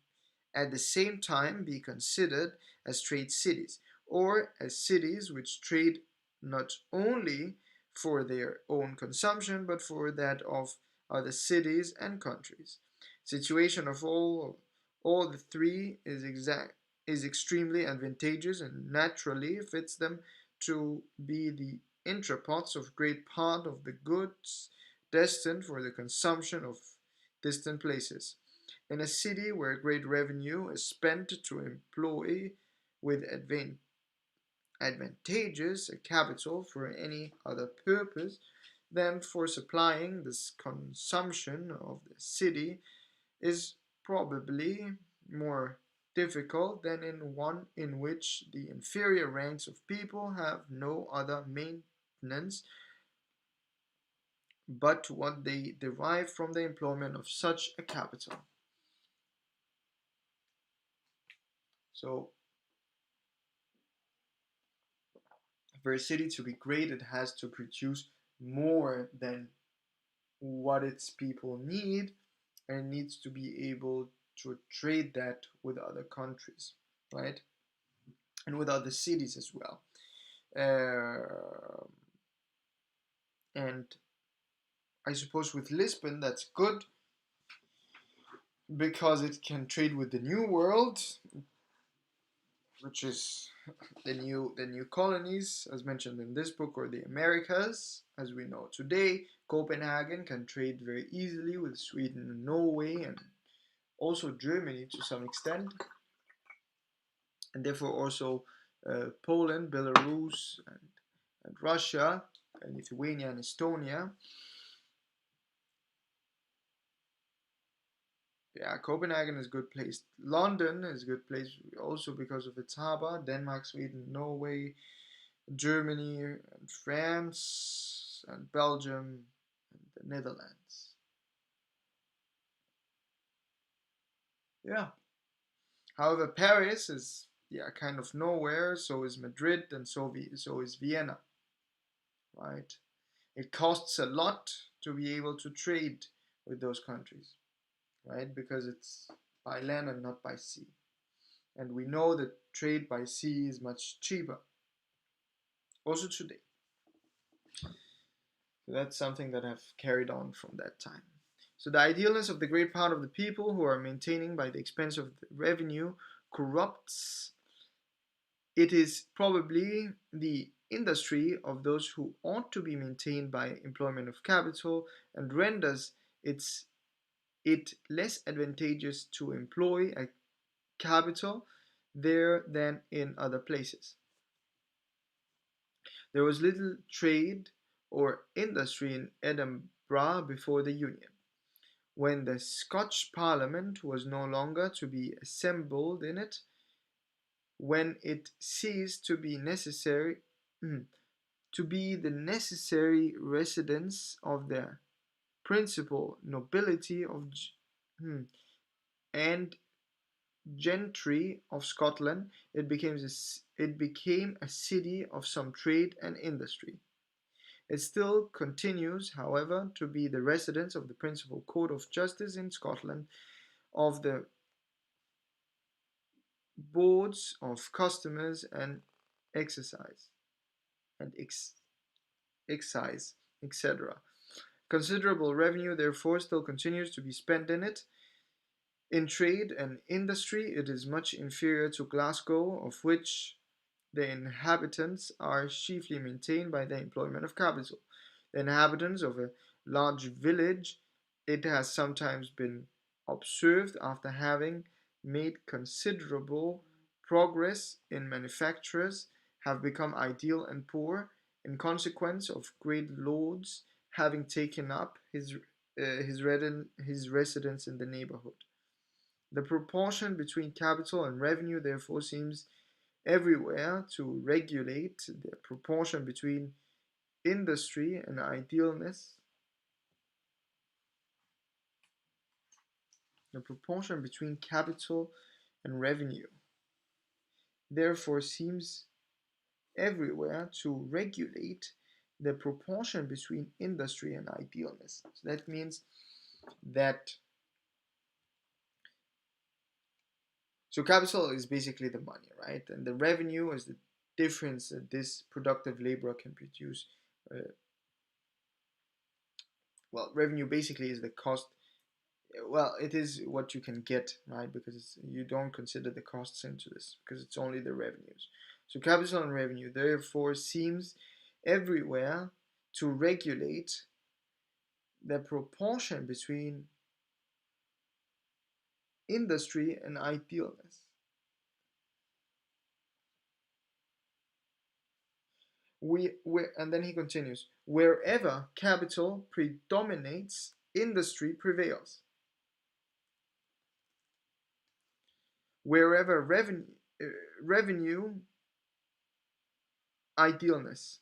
at the same time be considered as trade cities, or as cities which trade not only for their own consumption but for that of other cities and countries. Situation of all the three is extremely advantageous and naturally fits them to be the entrepots of great part of the goods destined for the consumption of distant places. In a city where great revenue is spent to employ with advantageous a capital for any other purpose than for supplying this consumption of the city is probably more difficult than in one in which the inferior ranks of people have no other maintenance but what they derive from the employment of such a capital. So, for a city to be great, it has to produce more than what its people need and needs to be able to trade that with other countries, right? And with other cities as well. Uh, and I suppose with Lisbon, that's good because it can trade with the New World, which is the new colonies, as mentioned in this book, or the Americas, as we know today. Copenhagen can trade very easily with Sweden and Norway, and also Germany to some extent, and therefore also Poland, Belarus, and Russia, and Lithuania and Estonia. Yeah, Copenhagen is a good place. London is a good place also because of its harbor. Denmark, Sweden, Norway, Germany, and France, and Belgium, and the Netherlands. Yeah. However, Paris is kind of nowhere. So is Madrid, and so is Vienna. Right. It costs a lot to be able to trade with those countries, right? Because it's by land and not by sea. And we know that trade by sea is much cheaper, also today. So that's something that I've carried on from that time. So the idealness of the great part of the people who are maintaining by the expense of the revenue corrupts. It is probably the industry of those who ought to be maintained by employment of capital and renders it less advantageous to employ a capital there than in other places. There was little trade or industry in Edinburgh before the Union. When the Scotch Parliament was no longer to be assembled in it, when it ceased to be necessary to be the necessary residence of the principal nobility of and gentry of Scotland, it became a city of some trade and industry. It still continues, however, to be the residence of the principal court of justice in Scotland, of the boards of customers and exercise and excise, etc. Considerable revenue, therefore, still continues to be spent in it. In trade and industry, it is much inferior to Glasgow, of which the inhabitants are chiefly maintained by the employment of capital. The inhabitants of a large village, it has sometimes been observed, after having made considerable progress in manufactures, have become ideal and poor, in consequence of great lords having taken up his residence in the neighborhood. The proportion between capital and revenue therefore seems everywhere to regulate the proportion between industry and idealness. The proportion between capital and revenue therefore seems everywhere to regulate the proportion between industry and idealness. So that means that capital is basically the money, right? And the revenue is the difference that this productive labor can produce. Well, revenue basically is the cost. Well, it is what you can get, right? Because you don't consider the costs into this because it's only the revenues. So capital and revenue therefore seems everywhere to regulate the proportion between industry and idealness. and then he continues, wherever capital predominates, industry prevails. Wherever revenue idealness.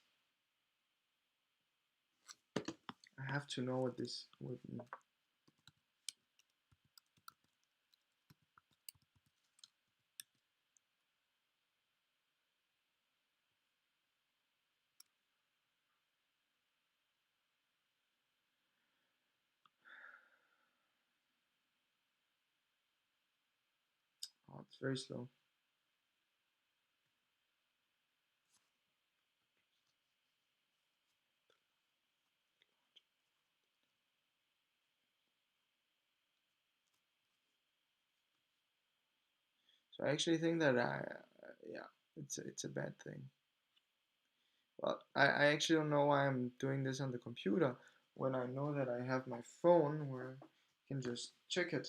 I have to know what this would mean. Oh, it's very slow. So I actually think that yeah, it's a bad thing. Well, I actually don't know why I'm doing this on the computer when I know that I have my phone where I can just check it.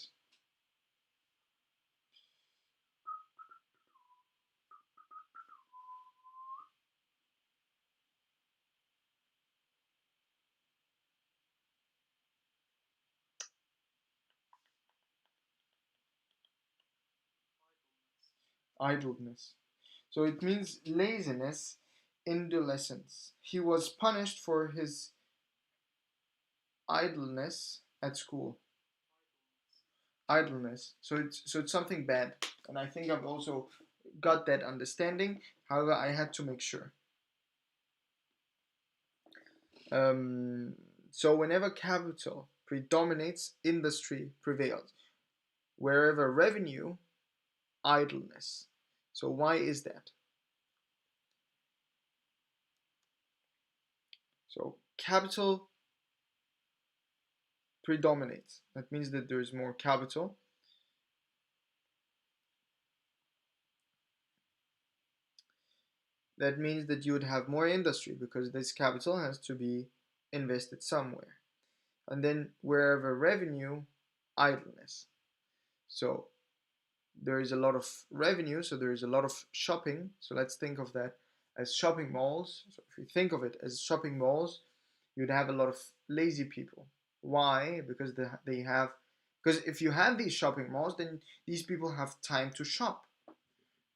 Idleness. So it means laziness, indolescence. He was punished for his idleness at school. Idleness. So it's something bad, and I think I've also got that understanding. However, I had to make sure. Um, so whenever capital predominates, industry prevails. Wherever revenue, idleness. So why is that? So capital predominates. That means that there is more capital. That means that you would have more industry because this capital has to be invested somewhere. And then wherever revenue, idleness. So there is a lot of revenue, so there is a lot of shopping. So let's think of that as shopping malls. So if you think of it as shopping malls, you'd have a lot of lazy people. Why? Because they have, because if you have these shopping malls, then these people have time to shop,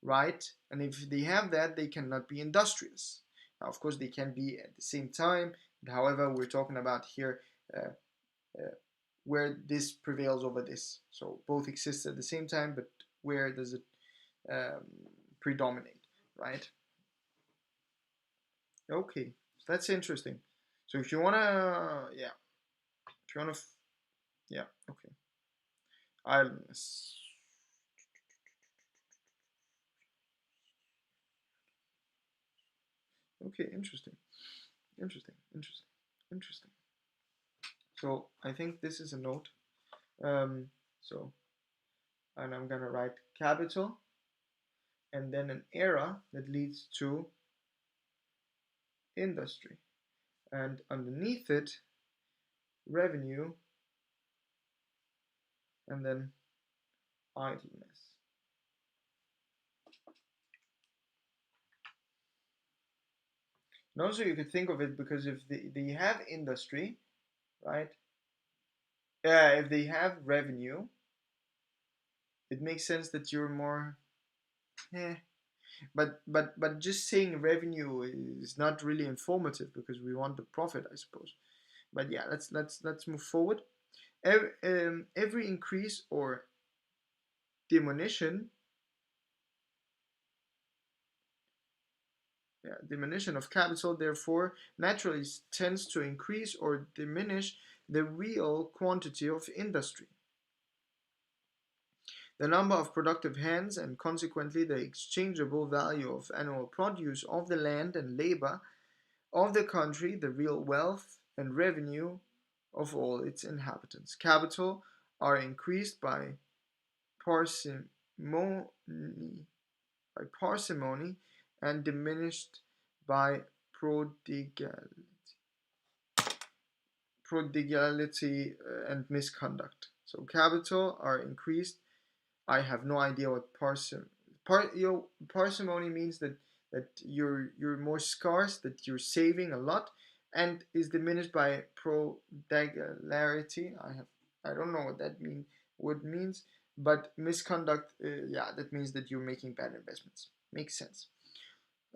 right? And if they have that, they cannot be industrious. Now, of course, they can be at the same time. However, we're talking about here uh, uh, where this prevails over this. So both exist at the same time, but where does it um, predominate, right? Okay, so that's interesting. So if you wanna, yeah, if you wanna, yeah, okay, idleness. Okay, interesting, interesting, interesting, interesting. So I think this is a note. So and I'm gonna write capital and then an era that leads to industry, and underneath it revenue and then idleness. And also you could think of it because if they have industry, right? Yeah, if they have revenue, it makes sense that you're more eh. But just saying revenue is not really informative because we want the profit, I suppose. But yeah, let's move forward. Every increase or diminution, yeah, diminution of capital, therefore, naturally tends to increase or diminish the real quantity of industry. The number of productive hands and consequently the exchangeable value of annual produce of the land and labor of the country, the real wealth and revenue of all its inhabitants. Capital are increased parsimony, by parsimony and diminished by prodigality, and misconduct. So capital are increased. I have no idea what parsimony means. That that you're more scarce, that you're saving a lot, and is diminished by prodigality. I don't know what it means, but misconduct. Yeah, that means that you're making bad investments. Makes sense.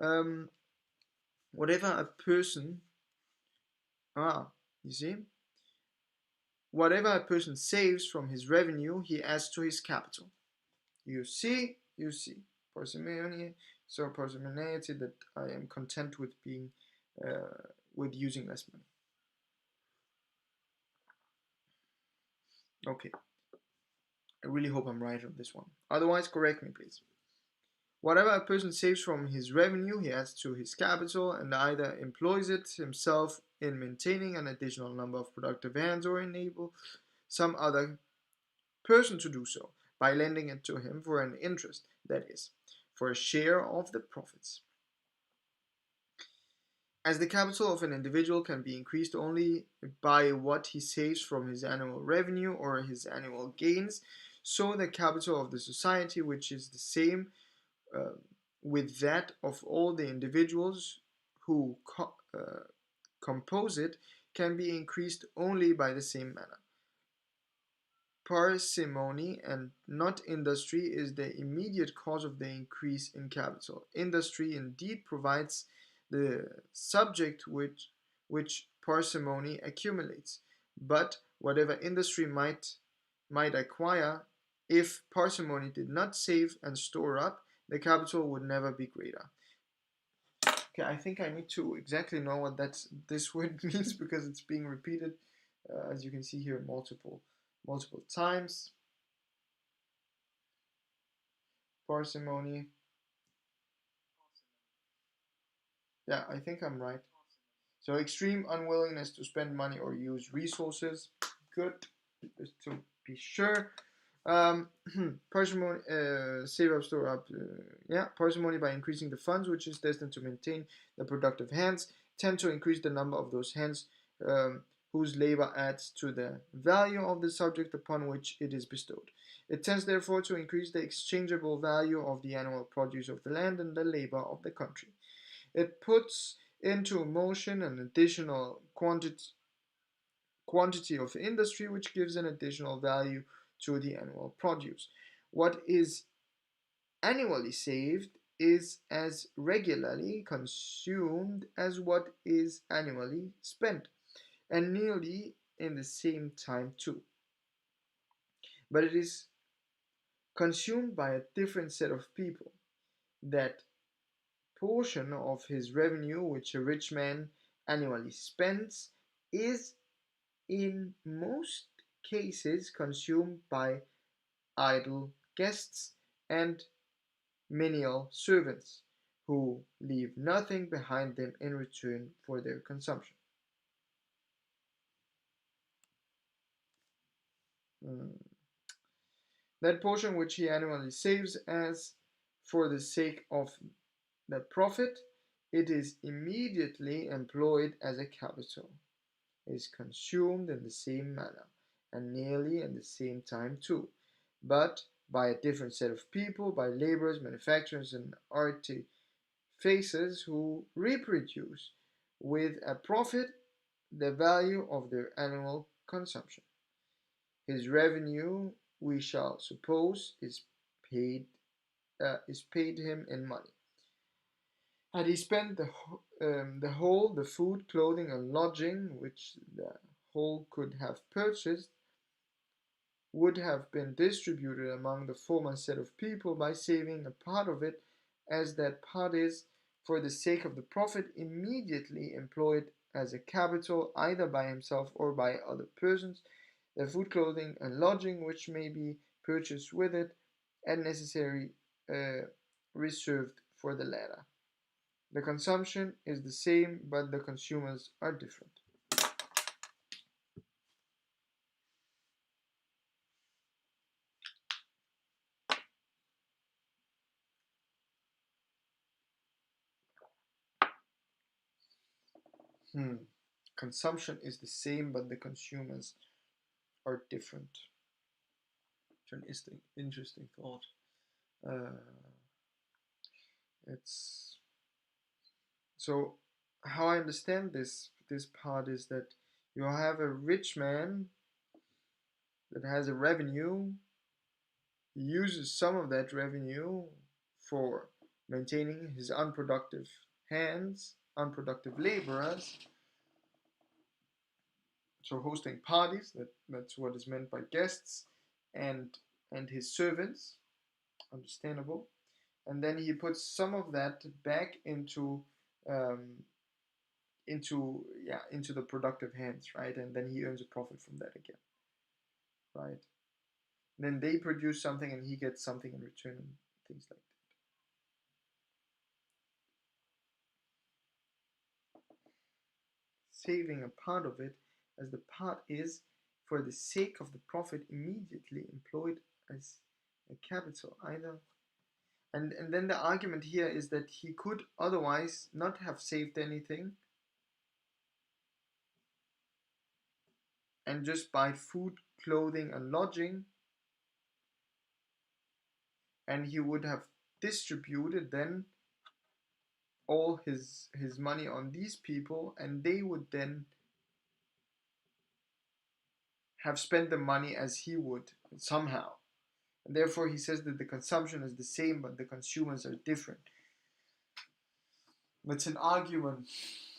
Um, whatever a person you see, whatever a person saves from his revenue, he adds to his capital. You see, parsimony. So parsimoniety, that I am content with being, with using less money. Okay, I really hope I'm right on this one. Otherwise, correct me, please. Whatever a person saves from his revenue, he adds to his capital and either employs it himself in maintaining an additional number of productive hands or enable some other person to do so by lending it to him for an interest, that is, for a share of the profits. As the capital of an individual can be increased only by what he saves from his annual revenue or his annual gains, so the capital of the society, which is the same uh, with that of all the individuals who compose it, can be increased only by the same manner. Parsimony and not industry is the immediate cause of the increase in capital. Industry indeed provides the subject which parsimony accumulates, but whatever industry might acquire, if parsimony did not save and store up, the capital would never be greater. Okay, I think I need to exactly know what this word means because it's being repeated, as you can see here, multiple times. Parsimony. Yeah, I think I'm right. So extreme unwillingness to spend money or use resources. Good, just to be sure. Um, parsimony, save up, store up. Yeah, parsimony by increasing the funds, which is destined to maintain the productive hands, tend to increase the number of those hands whose labor adds to the value of the subject upon which it is bestowed. It tends therefore to increase the exchangeable value of the annual produce of the land and the labor of the country. It puts into motion an additional quantity of industry which gives an additional value to the annual produce. What is annually saved is as regularly consumed as what is annually spent, and nearly in the same time too. But it is consumed by a different set of people. That portion of his revenue which a rich man annually spends is in most cases consumed by idle guests and menial servants who leave nothing behind them in return for their consumption. Mm. That portion which he annually saves as for the sake of the profit, it is immediately employed as a capital, is consumed in the same manner, and nearly in the same time too, but by a different set of people, by laborers, manufacturers, and artificers who reproduce with a profit the value of their annual consumption. His revenue, we shall suppose, paid paid him in money. Had he spent the whole, the food, clothing, and lodging, which the whole could have purchased, would have been distributed among the former set of people by saving a part of it, as that part is, for the sake of the profit, immediately employed as a capital either by himself or by other persons, the food, clothing, and lodging which may be purchased with it, and necessary reserved for the latter. The consumption is the same, but the consumers are different. Hmm. Consumption is the same, but the consumers are different. Interesting thought. Uh, it's So how I understand this part is that you have a rich man that has a revenue, uses some of that revenue for maintaining his unproductive hands, unproductive laborers, so hosting parties, that's what is meant by guests, and his servants, understandable. And then he puts some of that back um, into the productive hands, right? And then he earns a profit from that again, right? Then they produce something and he gets something in return and things like that. Saving a part of it, as the part is for the sake of the profit immediately employed as a capital either. And then the argument here is that he could otherwise not have saved anything and just buy food, clothing, and lodging, and he would have distributed then all his money on these people, and they would then have spent the money as he would somehow. And therefore, he says that the consumption is the same, but the consumers are different. It's an argument.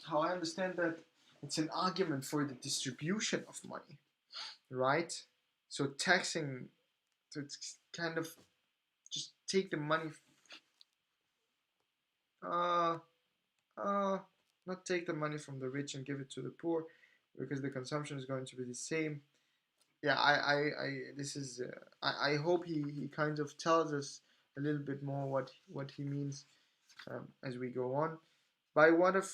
How I understand that, it's an argument for the distribution of money, right? So taxing, so it's kind of just take the money, uh, uh, not take the money from the rich and give it to the poor, because the consumption is going to be the same. Yeah, this is, I hope he kind of tells us a little bit more what he means as we go on. By what if,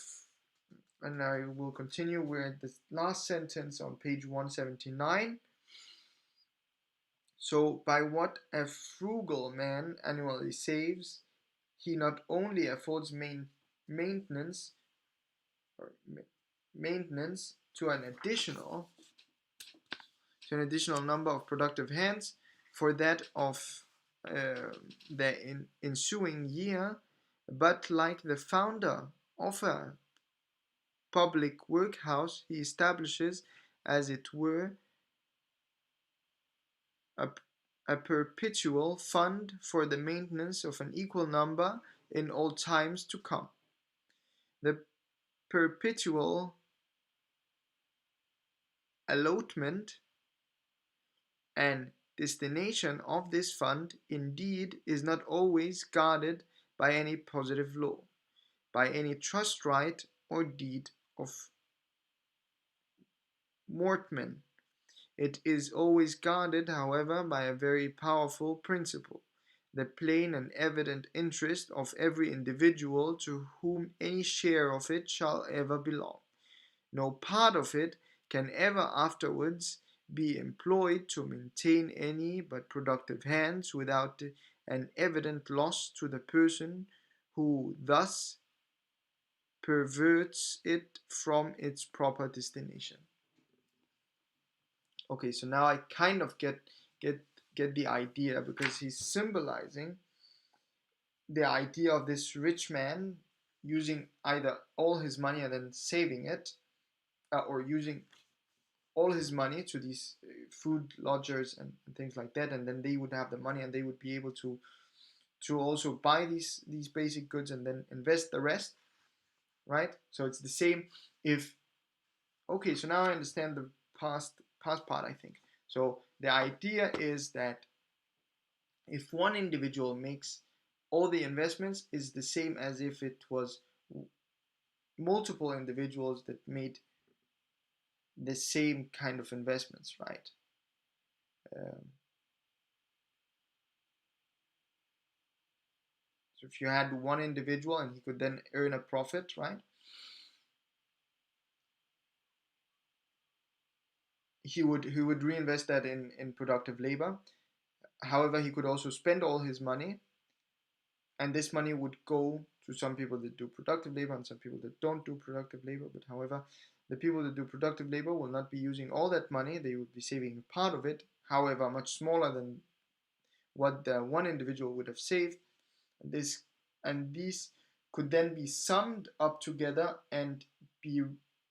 and I will continue, we're at the last sentence on page 179. So, by what a frugal man annually saves, he not only affords maintenance or maintenance to an additional number of productive hands for that of the ensuing year, but like the founder of a public workhouse, he establishes, as it were, a, a perpetual fund for the maintenance of an equal number in all times to come. The perpetual allotment and destination of this fund, indeed, is not always guarded by any positive law, by any trust right or deed of mortmain. It is always guarded, however, by a very powerful principle, the plain and evident interest of every individual to whom any share of it shall ever belong. No part of it can ever afterwards be employed to maintain any but productive hands without an evident loss to the person who thus perverts it from its proper destination. Okay, so now I kind of get get the idea, because he's symbolizing the idea of this rich man using either all his money and then saving it, or using all his money to these food lodgers and things like that, and then they would have the money and they would be able to also buy these basic goods and then invest the rest, right? So it's the same. If Okay, so now I understand the past part, I think. So the idea is that if one individual makes all the investments, is the same as if it was multiple individuals that made the same kind of investments, right? Um, so if you had one individual and he could then earn a profit, right? He would reinvest that in productive labor. However, he could also spend all his money, and this money would go to some people that do productive labor and some people that don't do productive labor. But however, the people that do productive labor will not be using all that money. They would be saving a part of it, however much smaller than what the one individual would have saved. And these could then be summed up together and be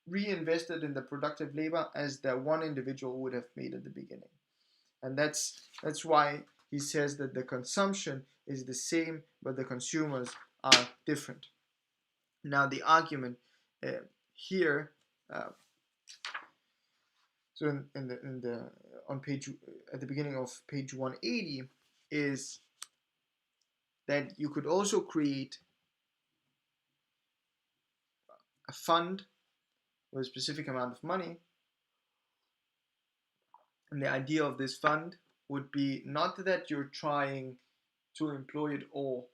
reinvested in the productive labor as the one individual would have made at the beginning. And that's why he says that the consumption is the same, but the consumers are different. Now the argument here, uh, so in the on page at the beginning of page 180, is that you could also create a fund with a specific amount of money, and the idea of this fund would be not that you're trying to employ it all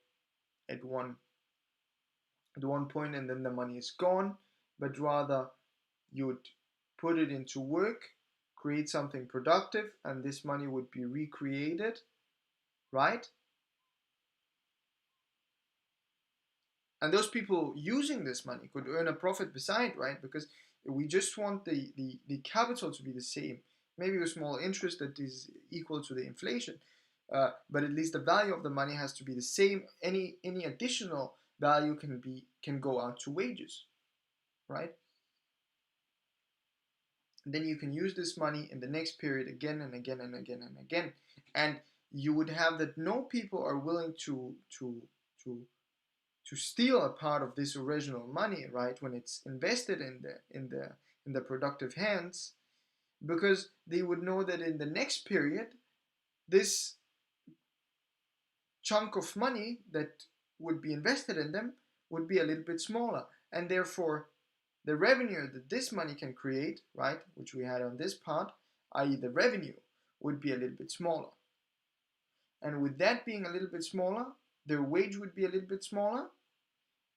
at one point and then the money is gone, but rather you'd put it into work, create something productive, and this money would be recreated, right? And those people using this money could earn a profit beside, right? Because we just want the capital to be the same, maybe a small interest that is equal to the inflation, but at least the value of the money has to be the same. Any additional value can go out to wages, right? And then you can use this money in the next period again and again and again and again, and you would have that no people are willing to steal a part of this original money, right, when it's invested in the productive hands, because they would know that in the next period this chunk of money that would be invested in them would be a little bit smaller, and therefore the revenue that this money can create, right, which we had on this part, i.e. the revenue, would be a little bit smaller. And with that being a little bit smaller, their wage would be a little bit smaller,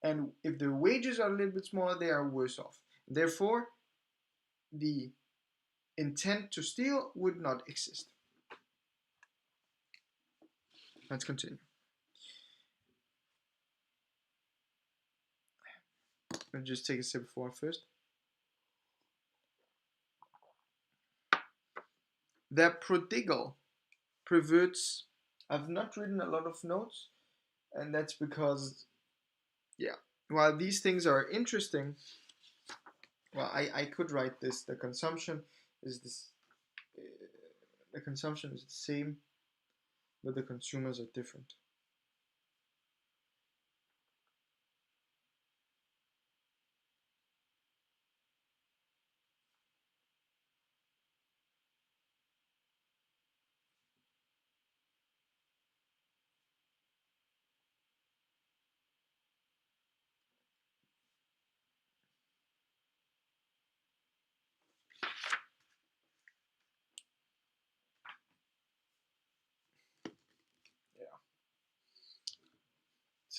and if their wages are a little bit smaller, they are worse off. Therefore, the intent to steal would not exist. Let's continue. Let me just take a sip of water first. The prodigal perverts. I've not written a lot of notes, and that's because, yeah, while these things are interesting, well, I could write this. The consumption is this. The consumption is the same, but the consumers are different.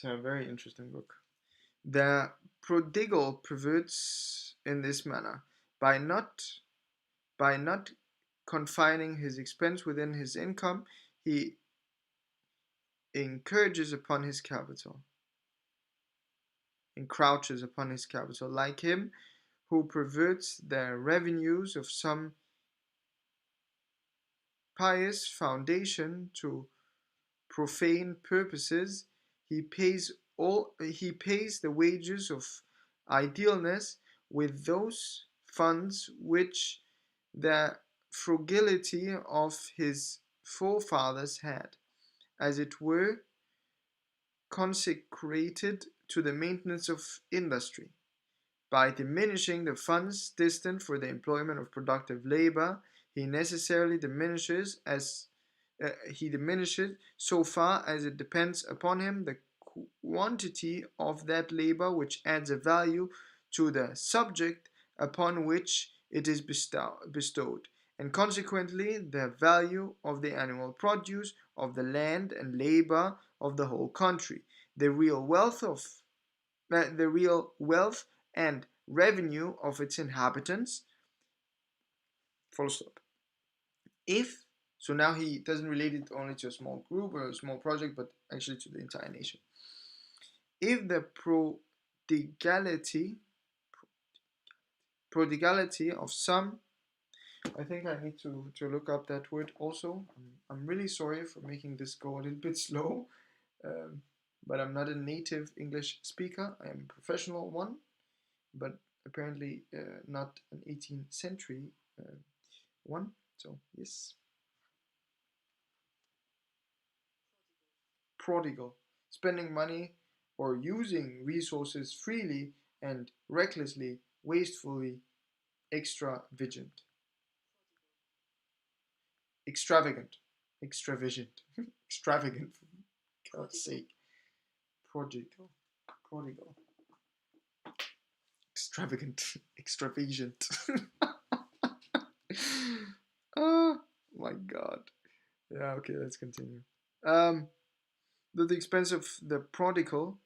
Yeah, it's a very interesting book. The prodigal perverts in this manner by not by not confining his expense within his income, he encourages upon his capital, encroaches upon his capital, like him who perverts the revenues of some pious foundation to profane purposes. He pays the wages of idleness with those funds which the frugality of his forefathers had, as it were, consecrated to the maintenance of industry. By diminishing the funds destined for the employment of productive labor, he necessarily diminishes so far as it depends upon him the quantity of that labor which adds a value to the subject upon which it is bestowed, and consequently the value of the annual produce of the land and labor of the whole country. The real wealth and revenue of its inhabitants. Full stop. If so, now he doesn't relate it only to a small group or a small project, but actually to the entire nation. If the prodigality of some, I think I need to look up that word also. I'm really sorry for making this go a little bit slow. but I'm not a native English speaker. I am a professional one, but apparently not an 18th century one. So yes, prodigal, spending money or using resources freely and recklessly, wastefully, extravagant, extravagant, extravagant, extravagant. For God's sake, prodigal, prodigal, extravagant, extravagant. Oh my God. Yeah. Okay. Let's continue. Um, the expense of the prodigal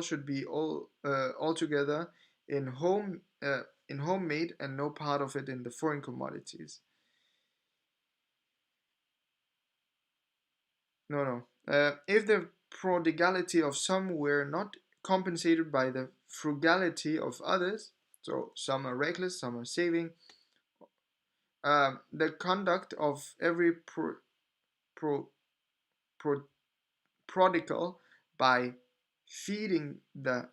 should be altogether in homemade and no part of it in the foreign commodities. No, no. If the prodigality of some were not compensated by the frugality of others, so some are reckless, some are saving, the conduct of every pro, pro, prodigal by feeding the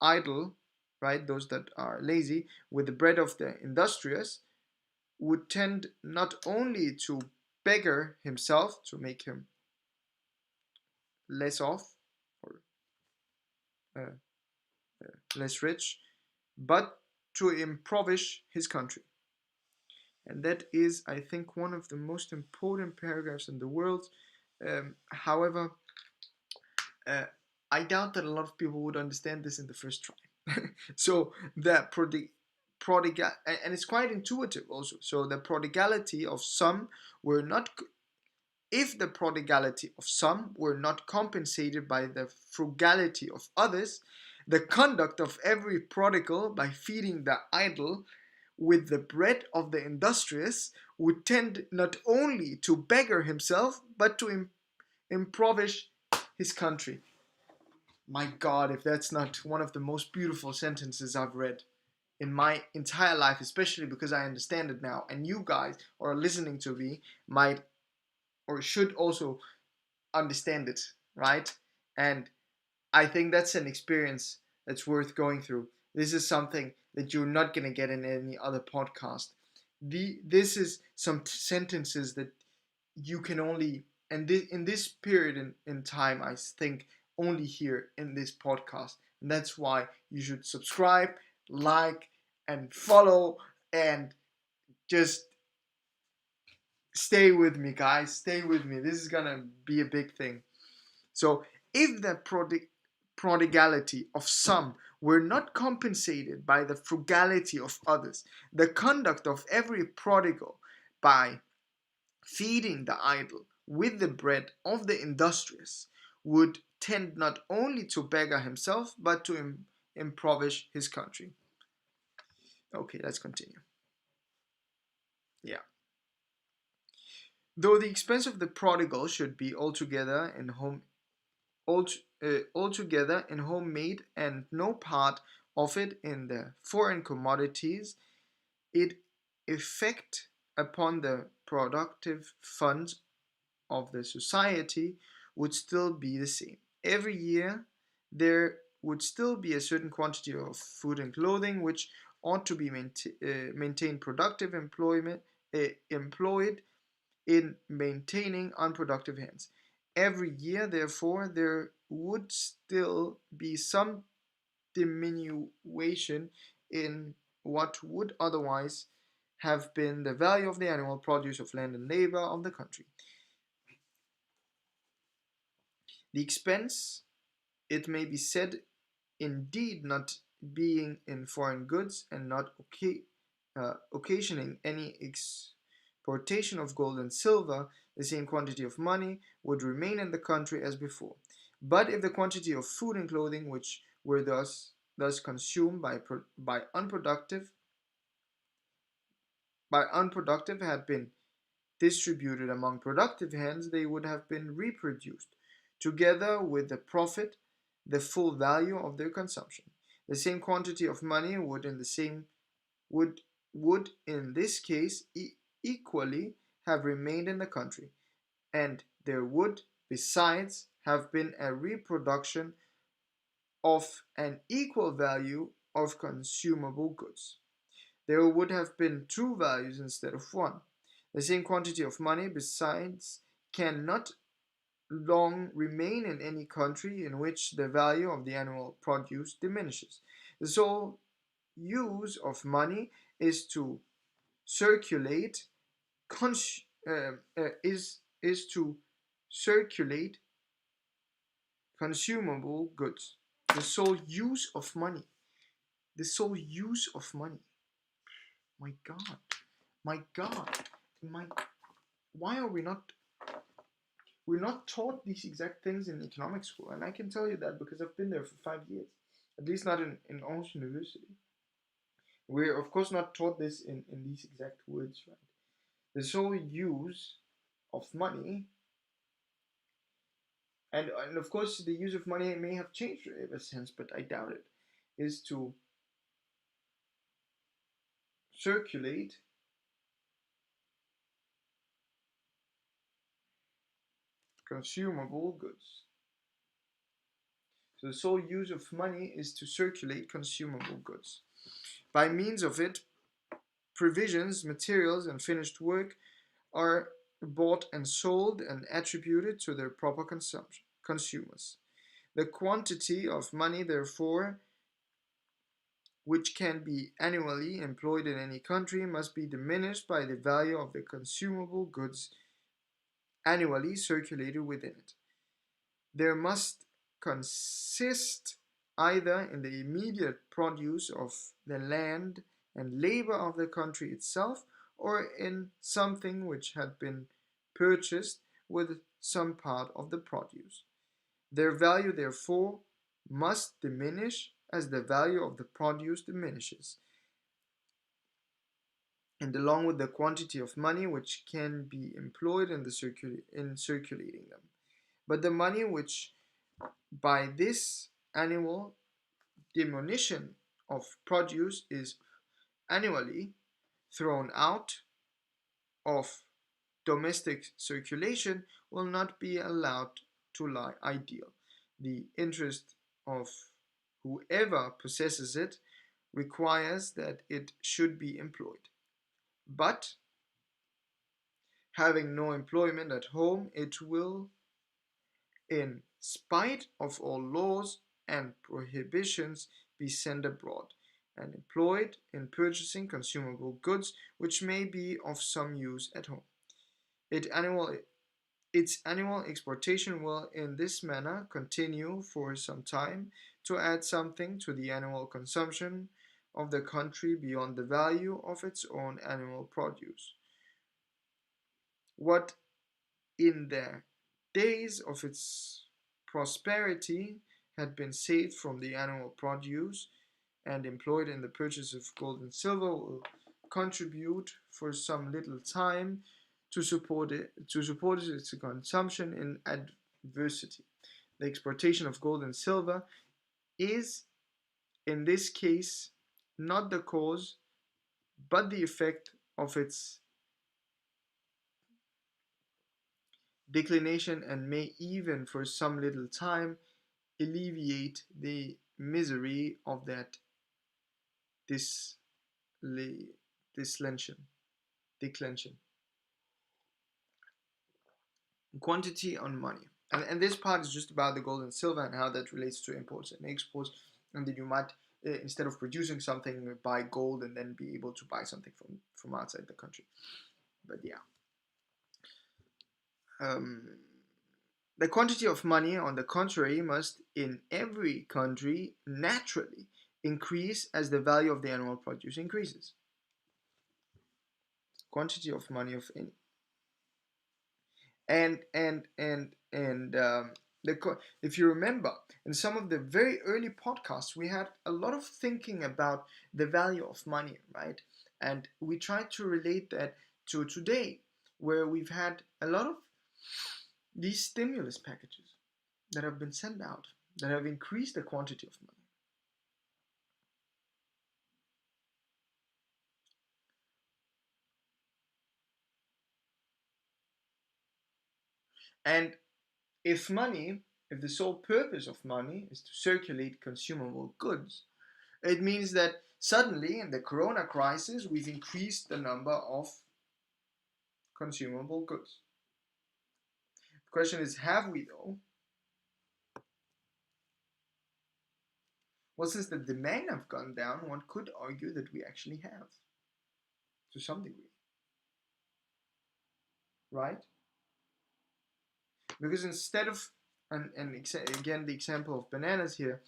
idle, right, those that are lazy, with the bread of the industrious, would tend not only to beggar himself, to make him less off or uh, less rich, but to impoverish his country. And that is, I think, one of the most important paragraphs in the world. However, uh, I doubt that a lot of people would understand this in the first try. So the prodigal, and it's quite intuitive also. So the prodigality of some were not, if the prodigality of some were not compensated by the frugality of others, the conduct of every prodigal by feeding the idle with the bread of the industrious would tend not only to beggar himself, but to impoverish his country. My God, if that's not one of the most beautiful sentences I've read in my entire life, especially because I understand it now, and you guys are listening to me might or should also understand it, right? And I think that's an experience that's worth going through. This is something that you're not going to get in any other podcast. This is some sentences that you can only, and in this period in time, I think only here in this podcast. And that's why you should subscribe, like, and follow, and just stay with me, guys. Stay with me. This is gonna be a big thing. So, if the prodigality of some were not compensated by the frugality of others, the conduct of every prodigal by feeding the idle with the bread of the industrious would tend not only to beggar himself but to impoverish his country. Okay, let's continue. Yeah. Though the expense of the prodigal should be altogether in homemade and no part of it in the foreign commodities, its effect upon the productive funds of the society would still be the same. Every year, there would still be a certain quantity of food and clothing which ought to be maintained productive employed in maintaining unproductive hands. Every year, therefore, there would still be some diminution in what would otherwise have been the value of the annual produce of land and labor of the country. The expense, it may be said, indeed not being in foreign goods and not occasioning any exportation of gold and silver, the same quantity of money would remain in the country as before. But if the quantity of food and clothing which were thus consumed by unproductive had been distributed among productive hands, they would have been reproduced, together with the profit, the full value of their consumption. The same quantity of money would would in this case equally have remained in the country, and there would, besides, have been a reproduction of an equal value of consumable goods. There would have been two values instead of one. The same quantity of money, besides, cannot long remain in any country in which the value of the annual produce diminishes. The sole use of money is to circulate cons- is to circulate consumable goods. The sole use of money. The sole use of money. My God. My God. My. Why are we're not taught these exact things in economic school? And I can tell you that because I've been there for 5 years. At least not in Orange University. We're of course not taught this in these exact words, right? The sole use of money, and of course the use of money may have changed ever since, but I doubt it, is to circulate consumable goods. So the sole use of money is to circulate consumable goods. By means of it, provisions, materials, and finished work are bought and sold and attributed to their proper consumers. The quantity of money, therefore, which can be annually employed in any country, must be diminished by the value of the consumable goods annually circulated within it. There must consist either in the immediate produce of the land and labor of the country itself, or in something which had been purchased with some part of the produce. Their value, therefore, must diminish as the value of the produce diminishes, and along with the quantity of money which can be employed in circulating them. But the money which by this annual diminution of produce is annually thrown out of domestic circulation will not be allowed to lie ideal. The interest of whoever possesses it requires that it should be employed. But having no employment at home, it will, in spite of all laws and prohibitions, be sent abroad and employed in purchasing consumable goods which may be of some use at home. It annual, its annual exportation will in this manner continue for some time to add something to the annual consumption of the country beyond the value of its own annual produce. What in the days of its prosperity had been saved from the annual produce and employed in the purchase of gold and silver will contribute for some little time to support its consumption in adversity. The exportation of gold and silver is in this case not the cause but the effect of its declination, and may even for some little time alleviate the misery of that dislension, declension. Quantity on money. And this part is just about the gold and silver and how that relates to imports and exports. And then you might, instead of producing something, buy gold and then be able to buy something from outside the country. But yeah. Um, the quantity of money, on the contrary, must in every country naturally increase as the value of the annual produce increases. Quantity of money of any and if you remember in some of the very early podcasts we had a lot of thinking about the value of money, right? And we tried to relate that to today, where we've had a lot of these stimulus packages that have been sent out that have increased the quantity of money. And if money if the sole purpose of money is to circulate consumable goods, it means that suddenly in the corona crisis we've increased the number of consumable goods. The question is, have we though? Well, since the demand have gone down, one could argue that we actually have, to some degree, right? Because instead of, again, the example of bananas here,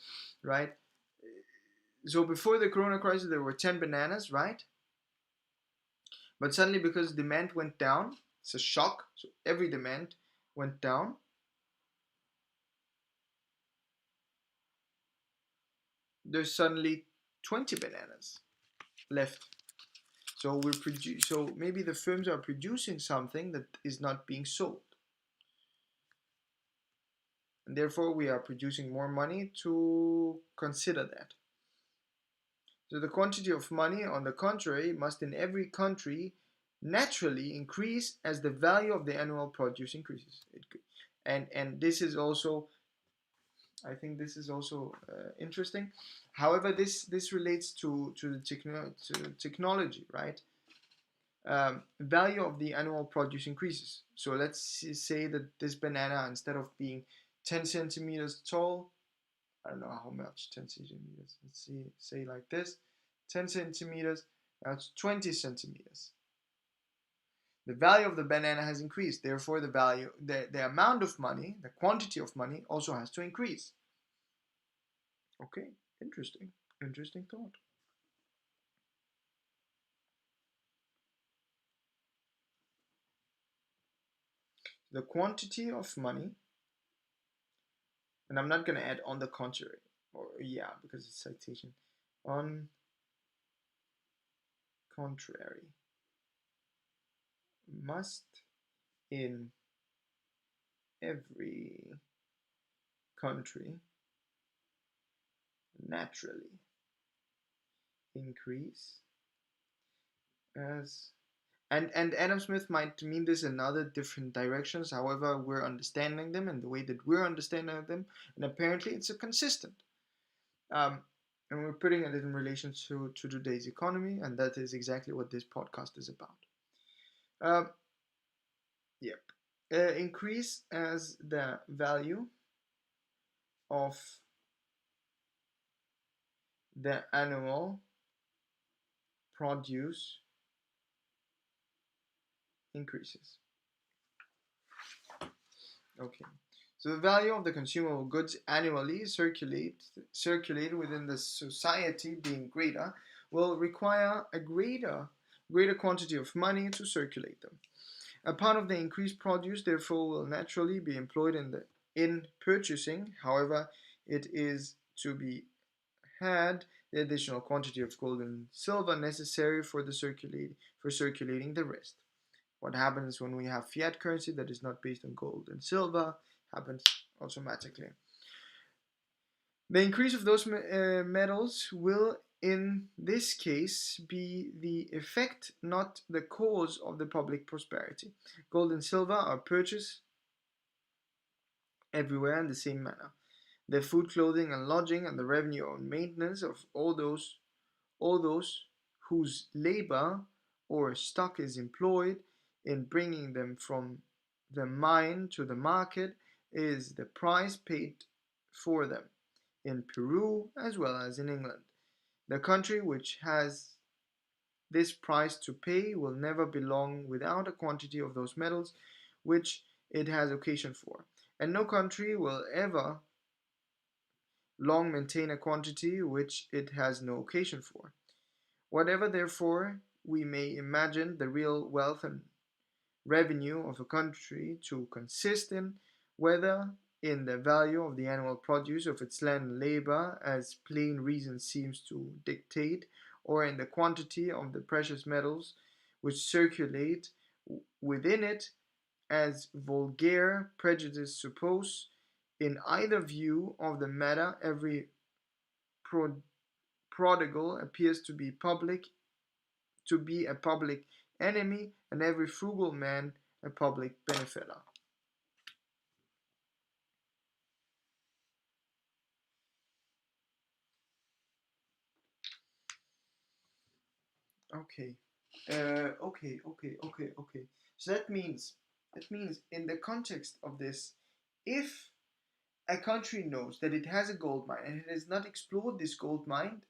right? So before the corona crisis, there were 10 bananas, right? But suddenly, because demand went down, it's a shock. So every demand went down. There's suddenly 20 bananas left. So maybe the firms are producing something that is not being sold. And therefore, we are producing more money to consider that. So the quantity of money, on the contrary, must in every country naturally increase as the value of the annual produce increases. And this is also, I think this is also interesting. However, this relates to the technology, right? Value of the annual produce increases. So let's say that this banana, instead of being 10 centimeters tall, I don't know how much 10 centimeters. Let's see, say like this, 10 centimeters. That's 20 centimeters. The value of the banana has increased. Therefore, the amount of money, the quantity of money, also has to increase. Okay, interesting thought. The quantity of money, and I'm not gonna add on the contrary, or yeah, because it's citation. On contrary, must in every country naturally increase as, and Adam Smith might mean this in other different directions. However, we're understanding them in the way that we're understanding them, and apparently it's a consistent. Um, and we're putting it in relation to today's economy, and that is exactly what this podcast is about. Um, yep. Increase as the value of the annual produce increases. Okay. So the value of the consumable goods annually circulated within the society being greater will require a greater quantity of money to circulate them. A part of the increased produce therefore will naturally be employed in purchasing. However, it is to be had the additional quantity of gold and silver necessary for circulating the rest. What happens when we have fiat currency that is not based on gold and silver happens automatically. The increase of those metals will in this case be the effect, not the cause of the public prosperity. Gold and silver are purchased everywhere in the same manner. The food, clothing, and lodging, and the revenue and maintenance of all those whose labor or stock is employed in bringing them from the mine to the market is the price paid for them in Peru as well as in England. The country which has this price to pay will never be long without a quantity of those metals which it has occasion for, and no country will ever long maintain a quantity which it has no occasion for. Whatever, therefore, we may imagine the real wealth and revenue of a country to consist in, whether in the value of the annual produce of its land and labor, as plain reason seems to dictate, or in the quantity of the precious metals which circulate within it, as vulgar prejudice suppose, in either view of the matter, every prodigal appears to be a public enemy, and every frugal man a public benefactor. Okay. Okay. So that means in the context of this, if a country knows that it has a gold mine and it has not explored this gold mine,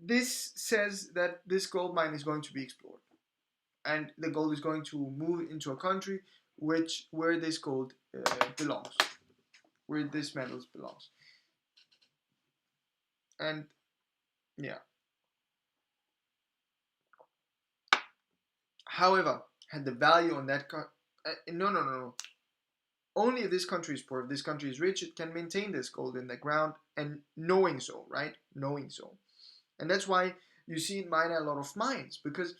this says that this gold mine is going to be explored, and the gold is going to move into a country where this gold belongs, where this metals belongs, and yeah. However, had the value on that no. Only if this country is poor, if this country is rich, it can maintain this gold in the ground, and knowing so, right? Knowing so. And that's why you see in China a lot of mines, because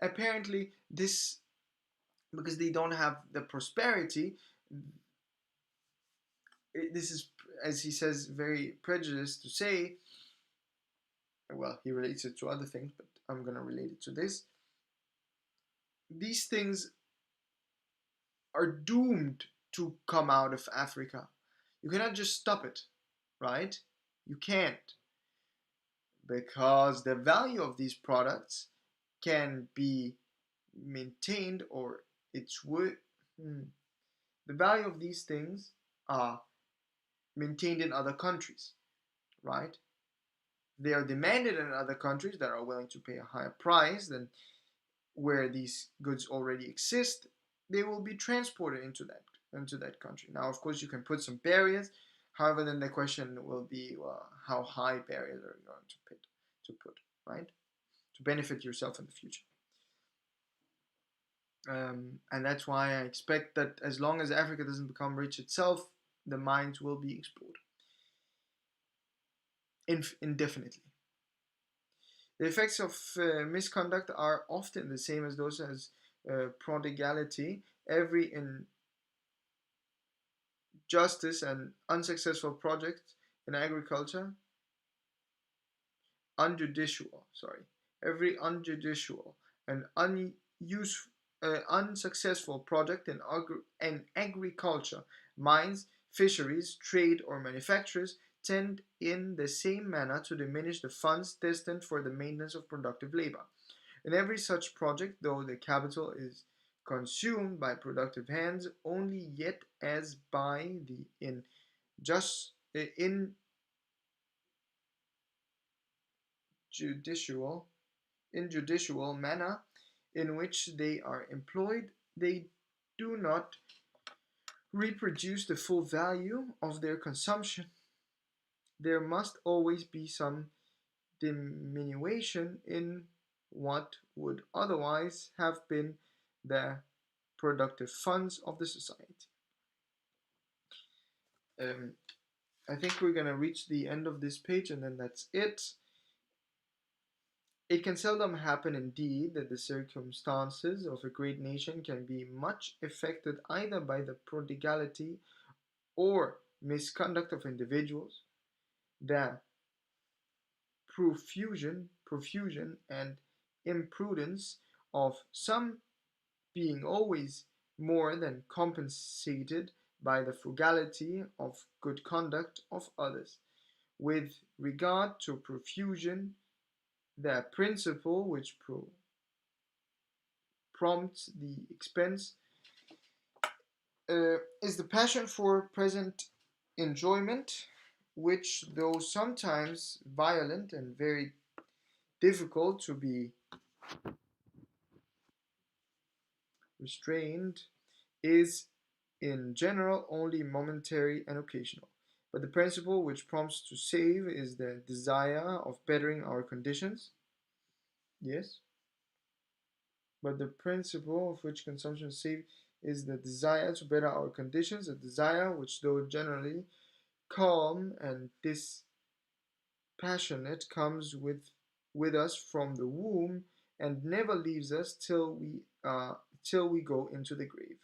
apparently this, because they don't have the prosperity, this is, as he says, very prejudiced to say, well, he relates it to other things, but I'm going to relate it to this. These things are doomed to come out of Africa. You cannot just stop it, right? You can't, because the value of these products can be maintained, or it's worth. The value of these things are maintained in other countries, right? They are demanded in other countries that are willing to pay a higher price than where these goods already exist. They will be transported into that country. Now, of course, you can put some barriers. However, then the question will be, well, how high barriers are you going to put, right? To benefit yourself in the future. And that's why I expect that as long as Africa doesn't become rich itself, the mines will be explored indefinitely. The effects of misconduct are often the same as those as prodigality. Every injustice and unsuccessful project in agriculture, every unjudicial and unsuccessful project in agriculture, mines, fisheries, trade, or manufactures tend in the same manner to diminish the funds destined for the maintenance of productive labor. In every such project, though the capital is consumed by productive hands only, yet as by the injudicial injudicial manner in which they are employed, they do not reproduce the full value of their consumption. There must always be some diminution in what would otherwise have been the productive funds of the society. Um, I think we're gonna reach the end of this page, and then that's it. It can seldom happen indeed that the circumstances of a great nation can be much affected either by the prodigality or misconduct of individuals, the profusion and imprudence of some being always more than compensated by the frugality of good conduct of others. With regard to profusion, the principle which prompts the expense is the passion for present enjoyment, which, though sometimes violent and very difficult to be restrained, is in general only momentary and occasional. But the principle which prompts to save is the desire of bettering our conditions. Yes. But the principle of which consumption save is the desire to better our conditions, a desire which, though generally calm and dispassionate, comes with us from the womb and never leaves us till we go into the grave.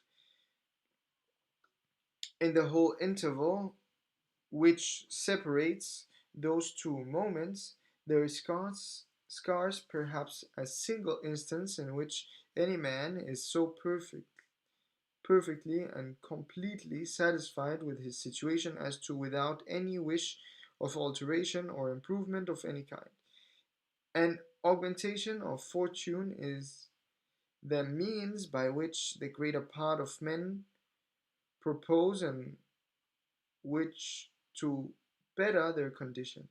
In the whole interval which separates those two moments, there is scarce perhaps a single instance in which any man is so perfectly and completely satisfied with his situation as to without any wish of alteration or improvement of any kind. An augmentation of fortune is the means by which the greater part of men propose and which to better their condition.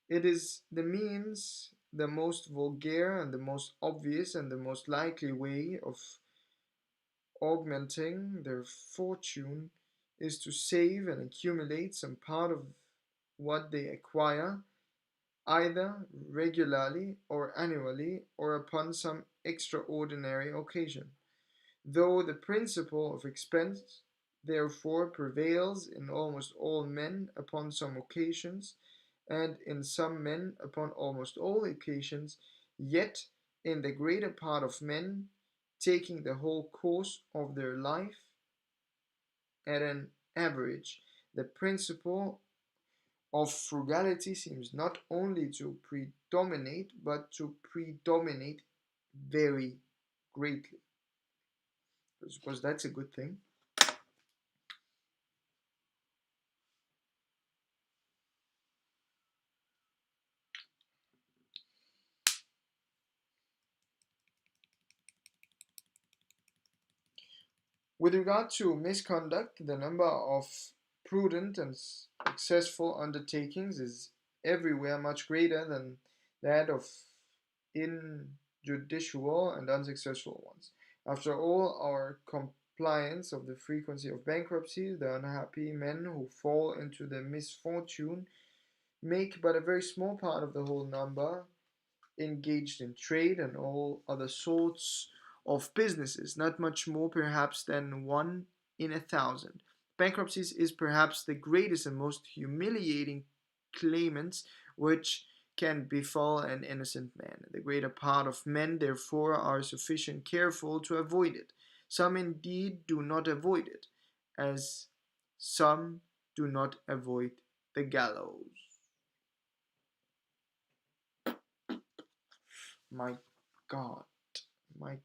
It is the means, the most vulgar and the most obvious and the most likely way of augmenting their fortune is to save and accumulate some part of what they acquire, either regularly or annually or upon some extraordinary occasion. Though the principle of expense therefore prevails in almost all men upon some occasions, and in some men upon almost all occasions, yet in the greater part of men, taking the whole course of their life at an average, the principle of frugality seems not only to predominate, but to predominate very greatly. I suppose that's a good thing. With regard to misconduct, the number of prudent and successful undertakings is everywhere much greater than that of injudicial and unsuccessful ones. After all, our compliance of the frequency of bankruptcy, the unhappy men who fall into the misfortune make but a very small part of the whole number, engaged in trade and all other sorts of businesses, not much more perhaps than 1 in 1,000. Bankruptcies is perhaps the greatest and most humiliating claimants which can befall an innocent man. The greater part of men, therefore, are sufficient careful to avoid it. Some indeed do not avoid it, as some do not avoid the gallows. My God. My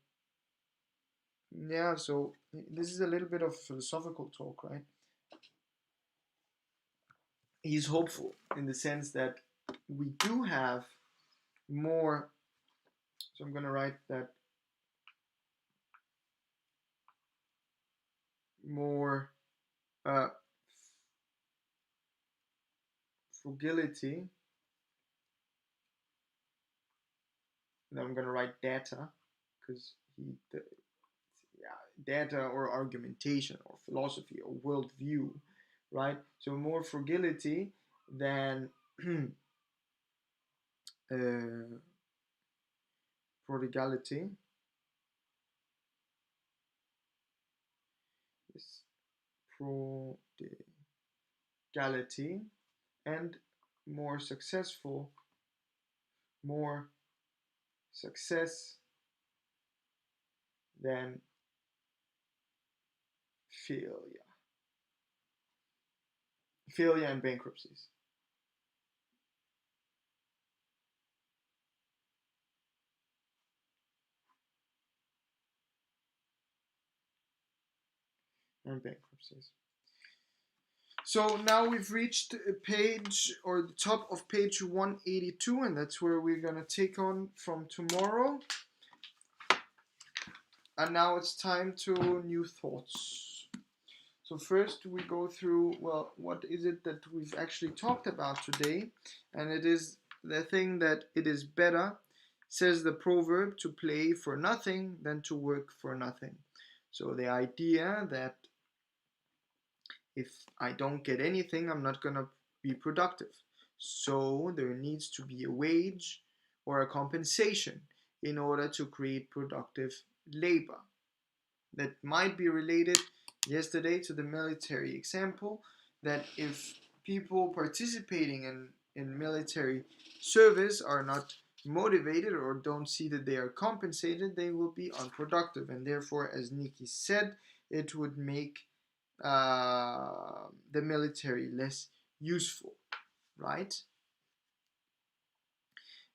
Yeah, so this is a little bit of philosophical talk, right? He's hopeful in the sense that we do have more. So I'm going to write that more uh, frugality. Then I'm going to write data because yeah, data or argumentation or philosophy or worldview, right? So more frugality than prodigality. Yes, prodigality and more successful, more success than failure. Failure and bankruptcies. And bankruptcies. So now we've reached a page or the top of page 182, and that's where we're gonna take on from tomorrow. And now it's time to new thoughts. So first we go through, well, what is it that we've actually talked about today? And it is the thing that it is better, says the proverb, to play for nothing than to work for nothing. So the idea that if I don't get anything, I'm not going to be productive. So there needs to be a wage or a compensation in order to create productive labor. That might be related yesterday to the military example, that if people participating in military service are not motivated or don't see that they are compensated, they will be unproductive. And therefore, as Nikki said, it would make the military less useful, right?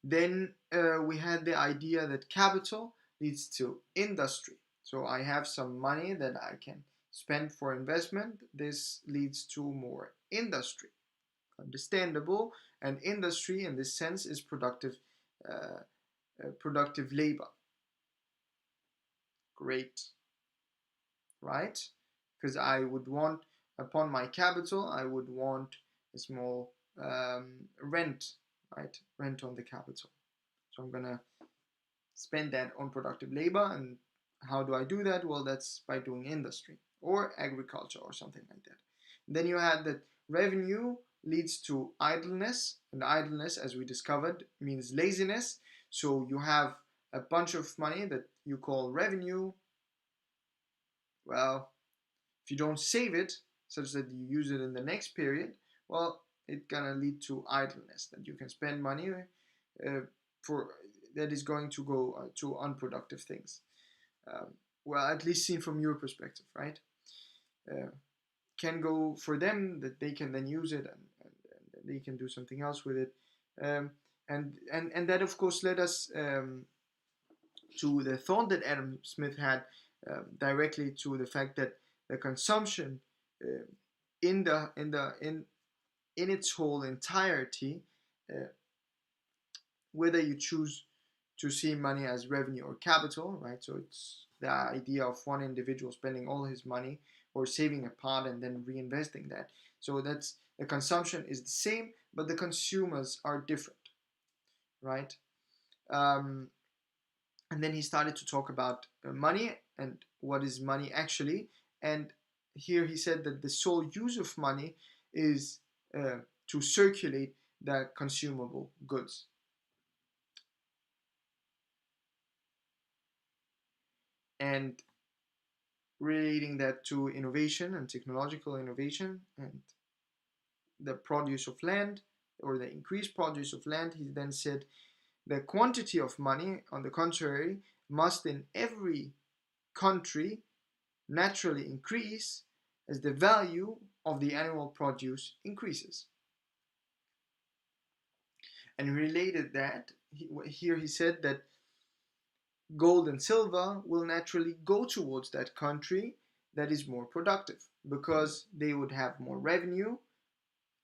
Then we had the idea that capital leads to industry. So I have some money that I can spend for investment. This leads to more industry. understandable. And industry, in this sense, is productive labor. Great, right? Because I would want, upon my capital, I would want a small rent, right? Rent on the capital. So I'm gonna spend that on productive labor. And how do I do that? Well, that's by doing industry or agriculture or something like that. Then you had that revenue leads to idleness, and idleness, as we discovered, means laziness. So you have a bunch of money that you call revenue. Well, if you don't save it such that you use it in the next period, well, it's gonna lead to idleness, that you can spend money for that is going to go to unproductive things. Um, well, at least seen from your perspective, right? Uh, can go for them that they can then use it, and they can do something else with it. Um, and that of course led us to the thought that Adam Smith had, directly to the fact that the consumption uh, in its whole entirety, uh, whether you choose to see money as revenue or capital, right? So it's the idea of one individual spending all his money or saving a part and then reinvesting that. So that's the consumption is the same, but the consumers are different, right? Um, and then he started to talk about money and what is money actually. And here he said that the sole use of money is to circulate the consumable goods. And relating that to innovation and technological innovation and the produce of land, or the increased produce of land, he then said the quantity of money, on the contrary, must in every country naturally increase as the value of the annual produce increases. And related that, here he said that gold and silver will naturally go towards that country that is more productive, because they would have more revenue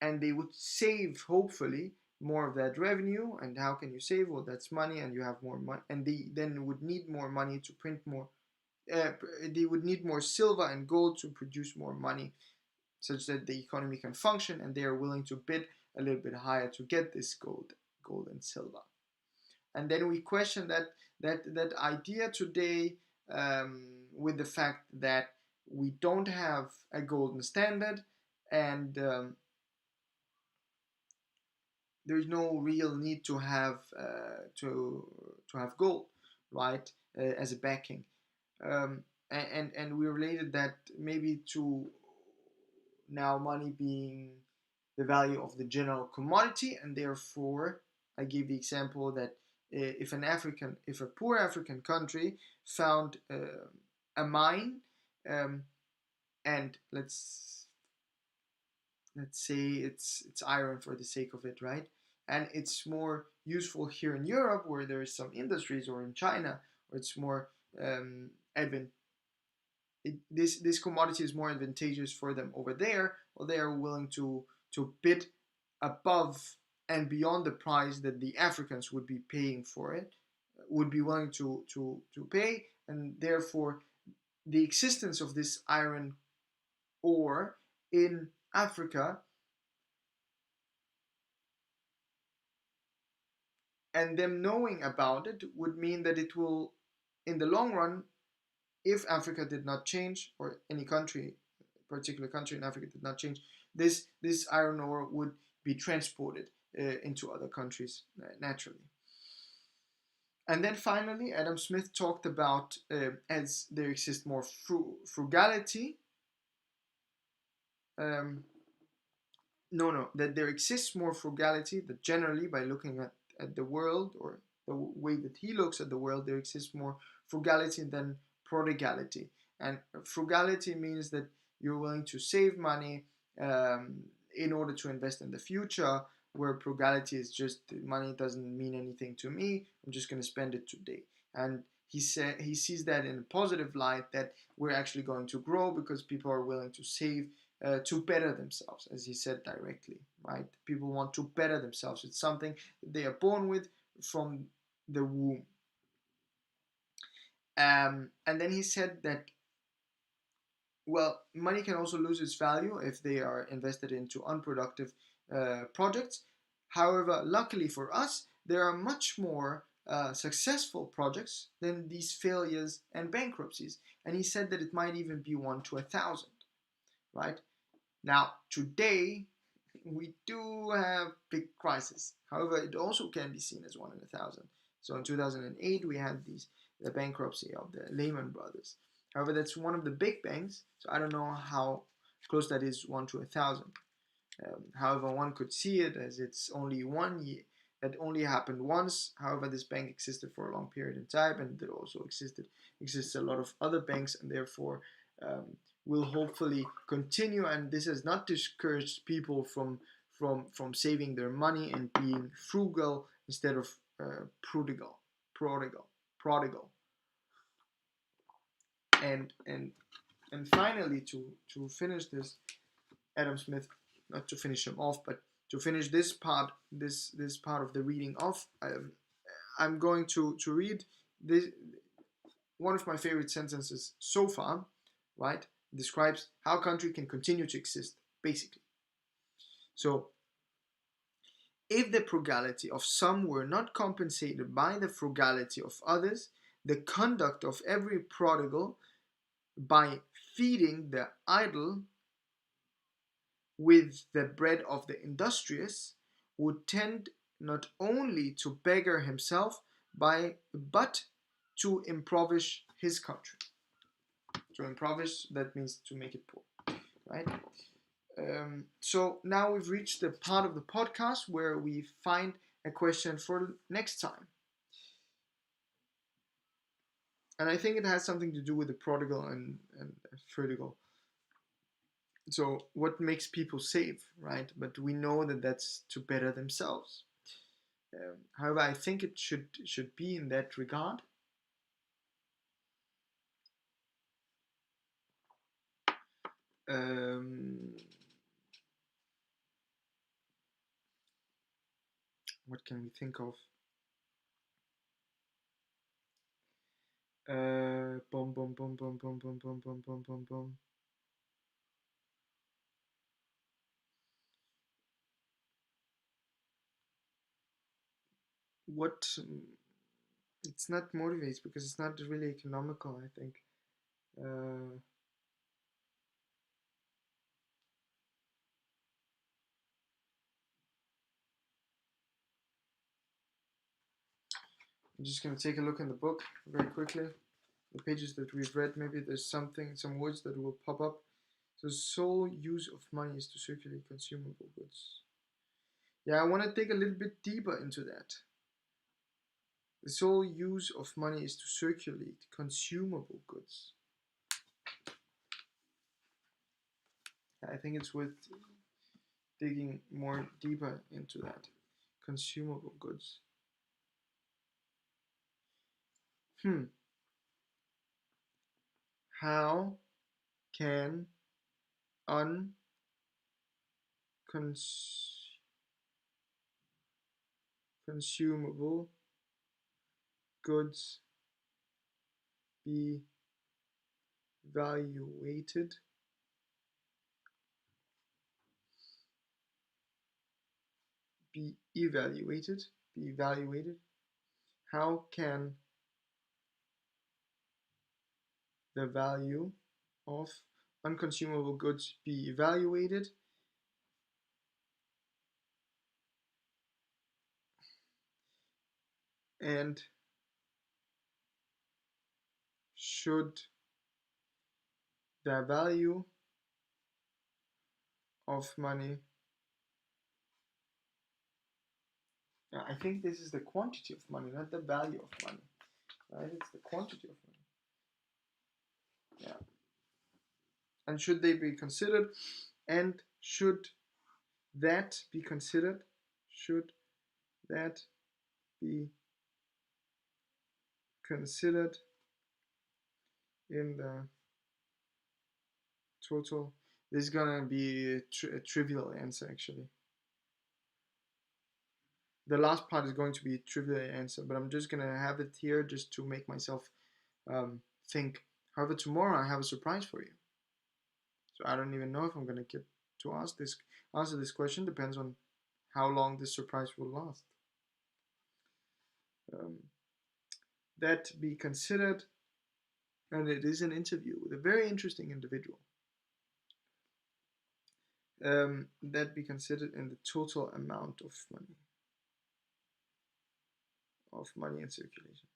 and they would save, hopefully, more of that revenue. And how can you save? Well, that's money, and you have more money, and they then would need more money to print more. Uh, they would need more silver and gold to produce more money, such that the economy can function, and they are willing to bid a little bit higher to get this gold and silver. And then we question that idea today, with the fact that we don't have a golden standard, and there's no real need to have gold, right, as a backing. And we related that maybe to now money being the value of the general commodity, and therefore I give the example that if a poor African country found a mine, um, and let's say it's iron for the sake of it, right? And it's more useful here in Europe, where there is some industries, or in China, where it's more advent. This commodity is more advantageous for them over there, or they are willing to bid above and beyond the price that the Africans would be paying for it, would be willing to pay, and therefore the existence of this iron ore in Africa, and them knowing about it, would mean that it will, in the long run, if Africa did not change, or any country, particular country in Africa did not change, this iron ore would be transported into other countries naturally. And then finally, Adam Smith talked about, as there exists more frugality, um, that there exists more frugality, that generally, by looking at the world, or the way that he looks at the world, there exists more frugality than prodigality. And frugality means that you're willing to save money in order to invest in the future, where frugality is just money doesn't mean anything to me, I'm just going to spend it today. And he sees that in a positive light, that we're actually going to grow because people are willing to save to better themselves, as he said directly, right? People want to better themselves. It's something they are born with from the womb. And then he said that, well, money can also lose its value if they are invested into unproductive projects. However, luckily for us, there are much more successful projects than these failures and bankruptcies. And he said that it might even be 1 to 1,000, right? Now, today, we do have big crises. However, it also can be seen as 1 in 1,000. So in 2008, we had the bankruptcy of the Lehman Brothers. However, that's one of the big banks, so I don't know how close that is 1 to 1,000. However, one could see it as it's only 1 year. That only happened once. However, this bank existed for a long period in time, and there also exists a lot of other banks, and therefore will hopefully continue. And this has not discouraged people from saving their money and being frugal instead of prodigal, prodigal, prodigal. And finally, to finish this, Adam Smith, not to finish him off, but to finish this part of the reading off, I'm going to read this, one of my favorite sentences so far, right? Describes how a country can continue to exist, basically. So, if the frugality of some were not compensated by the frugality of others, the conduct of every prodigal by feeding the idle with the bread of the industrious would tend not only to beggar himself but to impoverish his country. To impoverish, that means to make it poor, right? So now we've reached the part of the podcast where we find a question for next time. And I think it has something to do with the prodigal and frugal. So what makes people save, right? But we know that that's to better themselves. However, I think it should be in that regard. What can we think of? Boom, boom, boom, boom, boom, boom, boom, boom, boom, boom, boom. What? It's not motivates because it's not really economical, I think. I'm just going to take a look in the book very quickly. The pages that we've read, maybe there's some words that will pop up. So, sole use of money is to circulate consumable goods. Yeah, I want to dig a little bit deeper into that. The sole use of money is to circulate consumable goods. I think it's worth digging more deeper into that. Consumable goods. How can unconsumable goods be evaluated? Be evaluated? Be evaluated? How can the value of unconsumable goods be evaluated? And should the value of money, I think this is the quantity of money, not the value of money, right? It's the quantity of money. Yeah. And should they be considered? And should that be considered? Should that be considered in the total This is gonna be a trivial answer actually. The last part is going to be a trivial answer, but I'm just gonna have it here just to make myself think. However, tomorrow I have a surprise for you. So I don't even know if I'm gonna get to answer this question. Depends on how long this surprise will last. Um, that be considered, and it is an interview with a very interesting individual. That be considered in the total amount of money in circulation.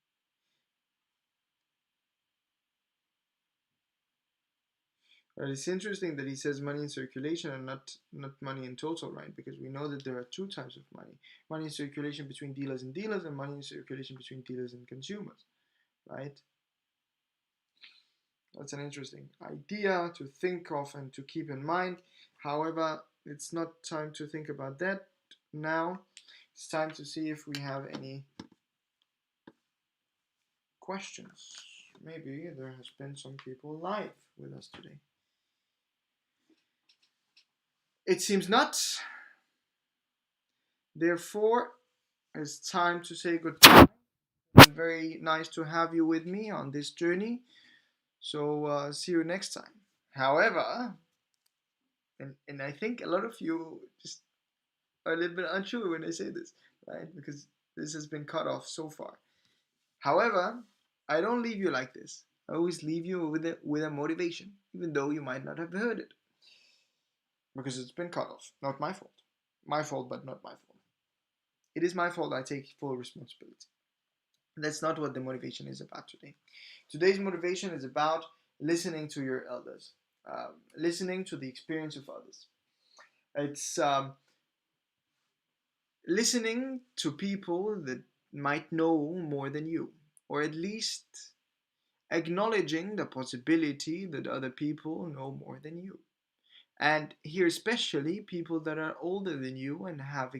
But it's interesting that he says money in circulation and not money in total, right? Because we know that there are two types of money: money in circulation between dealers and dealers, and money in circulation between dealers and consumers, right? That's an interesting idea to think of and to keep in mind. However, it's not time to think about that now. It's time to see if we have any questions. Maybe there has been some people live with us today. It seems not. Therefore, it's time to say goodbye. It's very nice to have you with me on this journey. So see you next time. However, and I think a lot of you just are a little bit unsure when I say this, right? Because this has been cut off so far. However, I don't leave you like this. I always leave you with a motivation, even though you might not have heard it. Because it's been cut off. Not my fault. My fault, but not my fault. It is my fault. I take full responsibility. That's not what the motivation is about today. Today's motivation is about listening to your elders, listening to the experience of others. It's listening to people that might know more than you, or at least acknowledging the possibility that other people know more than you. And here, especially people that are older than you and have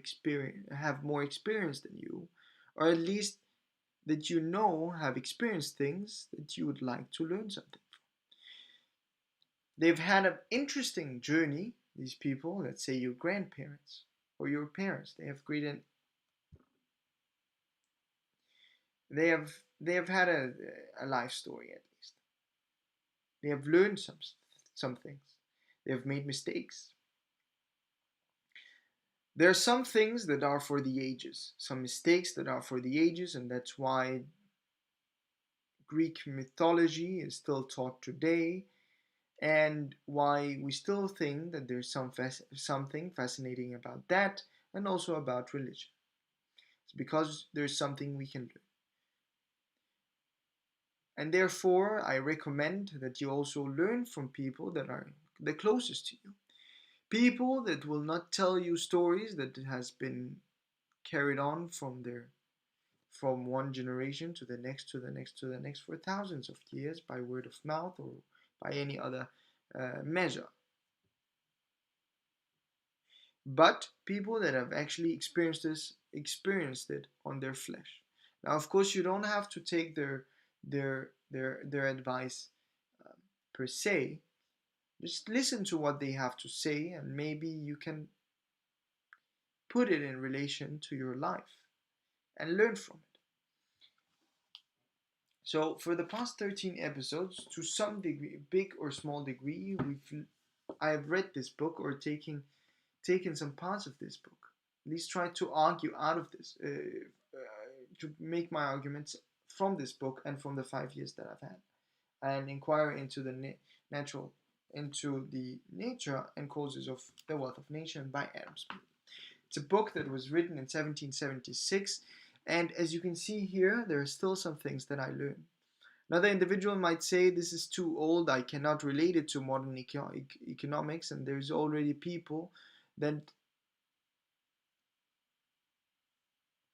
more experience than you, or at least that you know have experienced things that you would like to learn something. They've had an interesting journey, these people, let's say your grandparents or your parents. They have had a life story at least. They have learned some things. They have made mistakes. There are some things that are for the ages, some mistakes that are for the ages, and that's why Greek mythology is still taught today, and why we still think that there's something fascinating about that, and also about religion. It's because there's something we can learn. And therefore, I recommend that you also learn from people that are the closest to you. People that will not tell you stories that has been carried on from one generation to the next to the next to the next for thousands of years by word of mouth or by any other measure. But people that have actually experienced it on their flesh. Now, of course, you don't have to take their advice per se. Just listen to what they have to say, and maybe you can put it in relation to your life and learn from it. So, for the past 13 episodes, to some degree, big or small degree, I have read this book or taken some parts of this book. At least try to argue out of this, to make my arguments from this book and from the 5 years that I've had, and inquire into into the nature and causes of the wealth of nation by Adam Smith. It's a book that was written in 1776, and as you can see here, there are still some things that I learned. Another individual might say this is too old, I cannot relate it to modern economics, and there's already people that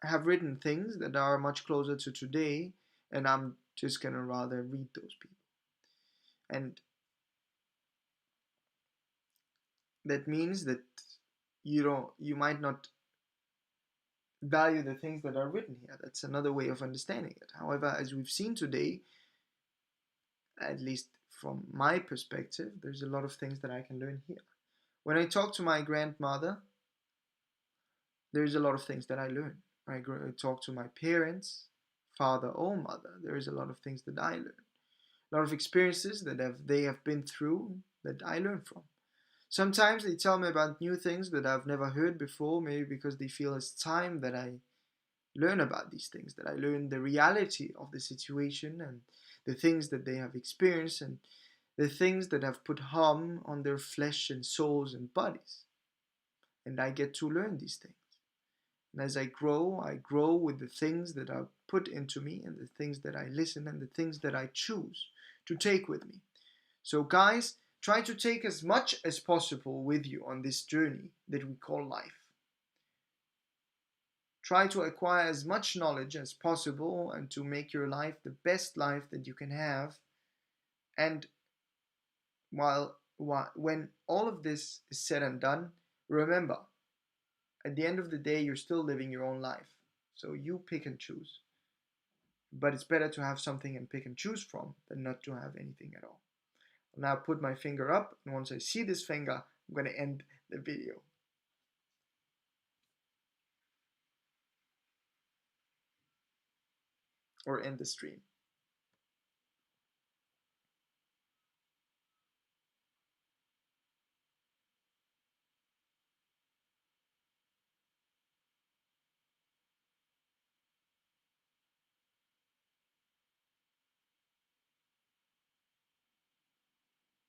have written things that are much closer to today, and I'm just gonna rather read those people. And that means that you might not value the things that are written here. That's another way of understanding it. However, as we've seen today, at least from my perspective, there's a lot of things that I can learn here. When I talk to my grandmother, there's a lot of things that I learn. I talk to my parents, father or mother, there is a lot of things that I learn. A lot of experiences that they have been through that I learn from. Sometimes they tell me about new things that I've never heard before, maybe because they feel it's time that I learn about these things, that I learn the reality of the situation and the things that they have experienced and the things that have put harm on their flesh and souls and bodies. And I get to learn these things. And as I grow with the things that are put into me and the things that I listen and the things that I choose to take with me. So, guys, try to take as much as possible with you on this journey that we call life. Try to acquire as much knowledge as possible and to make your life the best life that you can have. And when all of this is said and done, remember, at the end of the day, you're still living your own life. So you pick and choose. But it's better to have something and pick and choose from than not to have anything at all. I'll now put my finger up, and once I see this finger, I'm going to end the video or end the stream.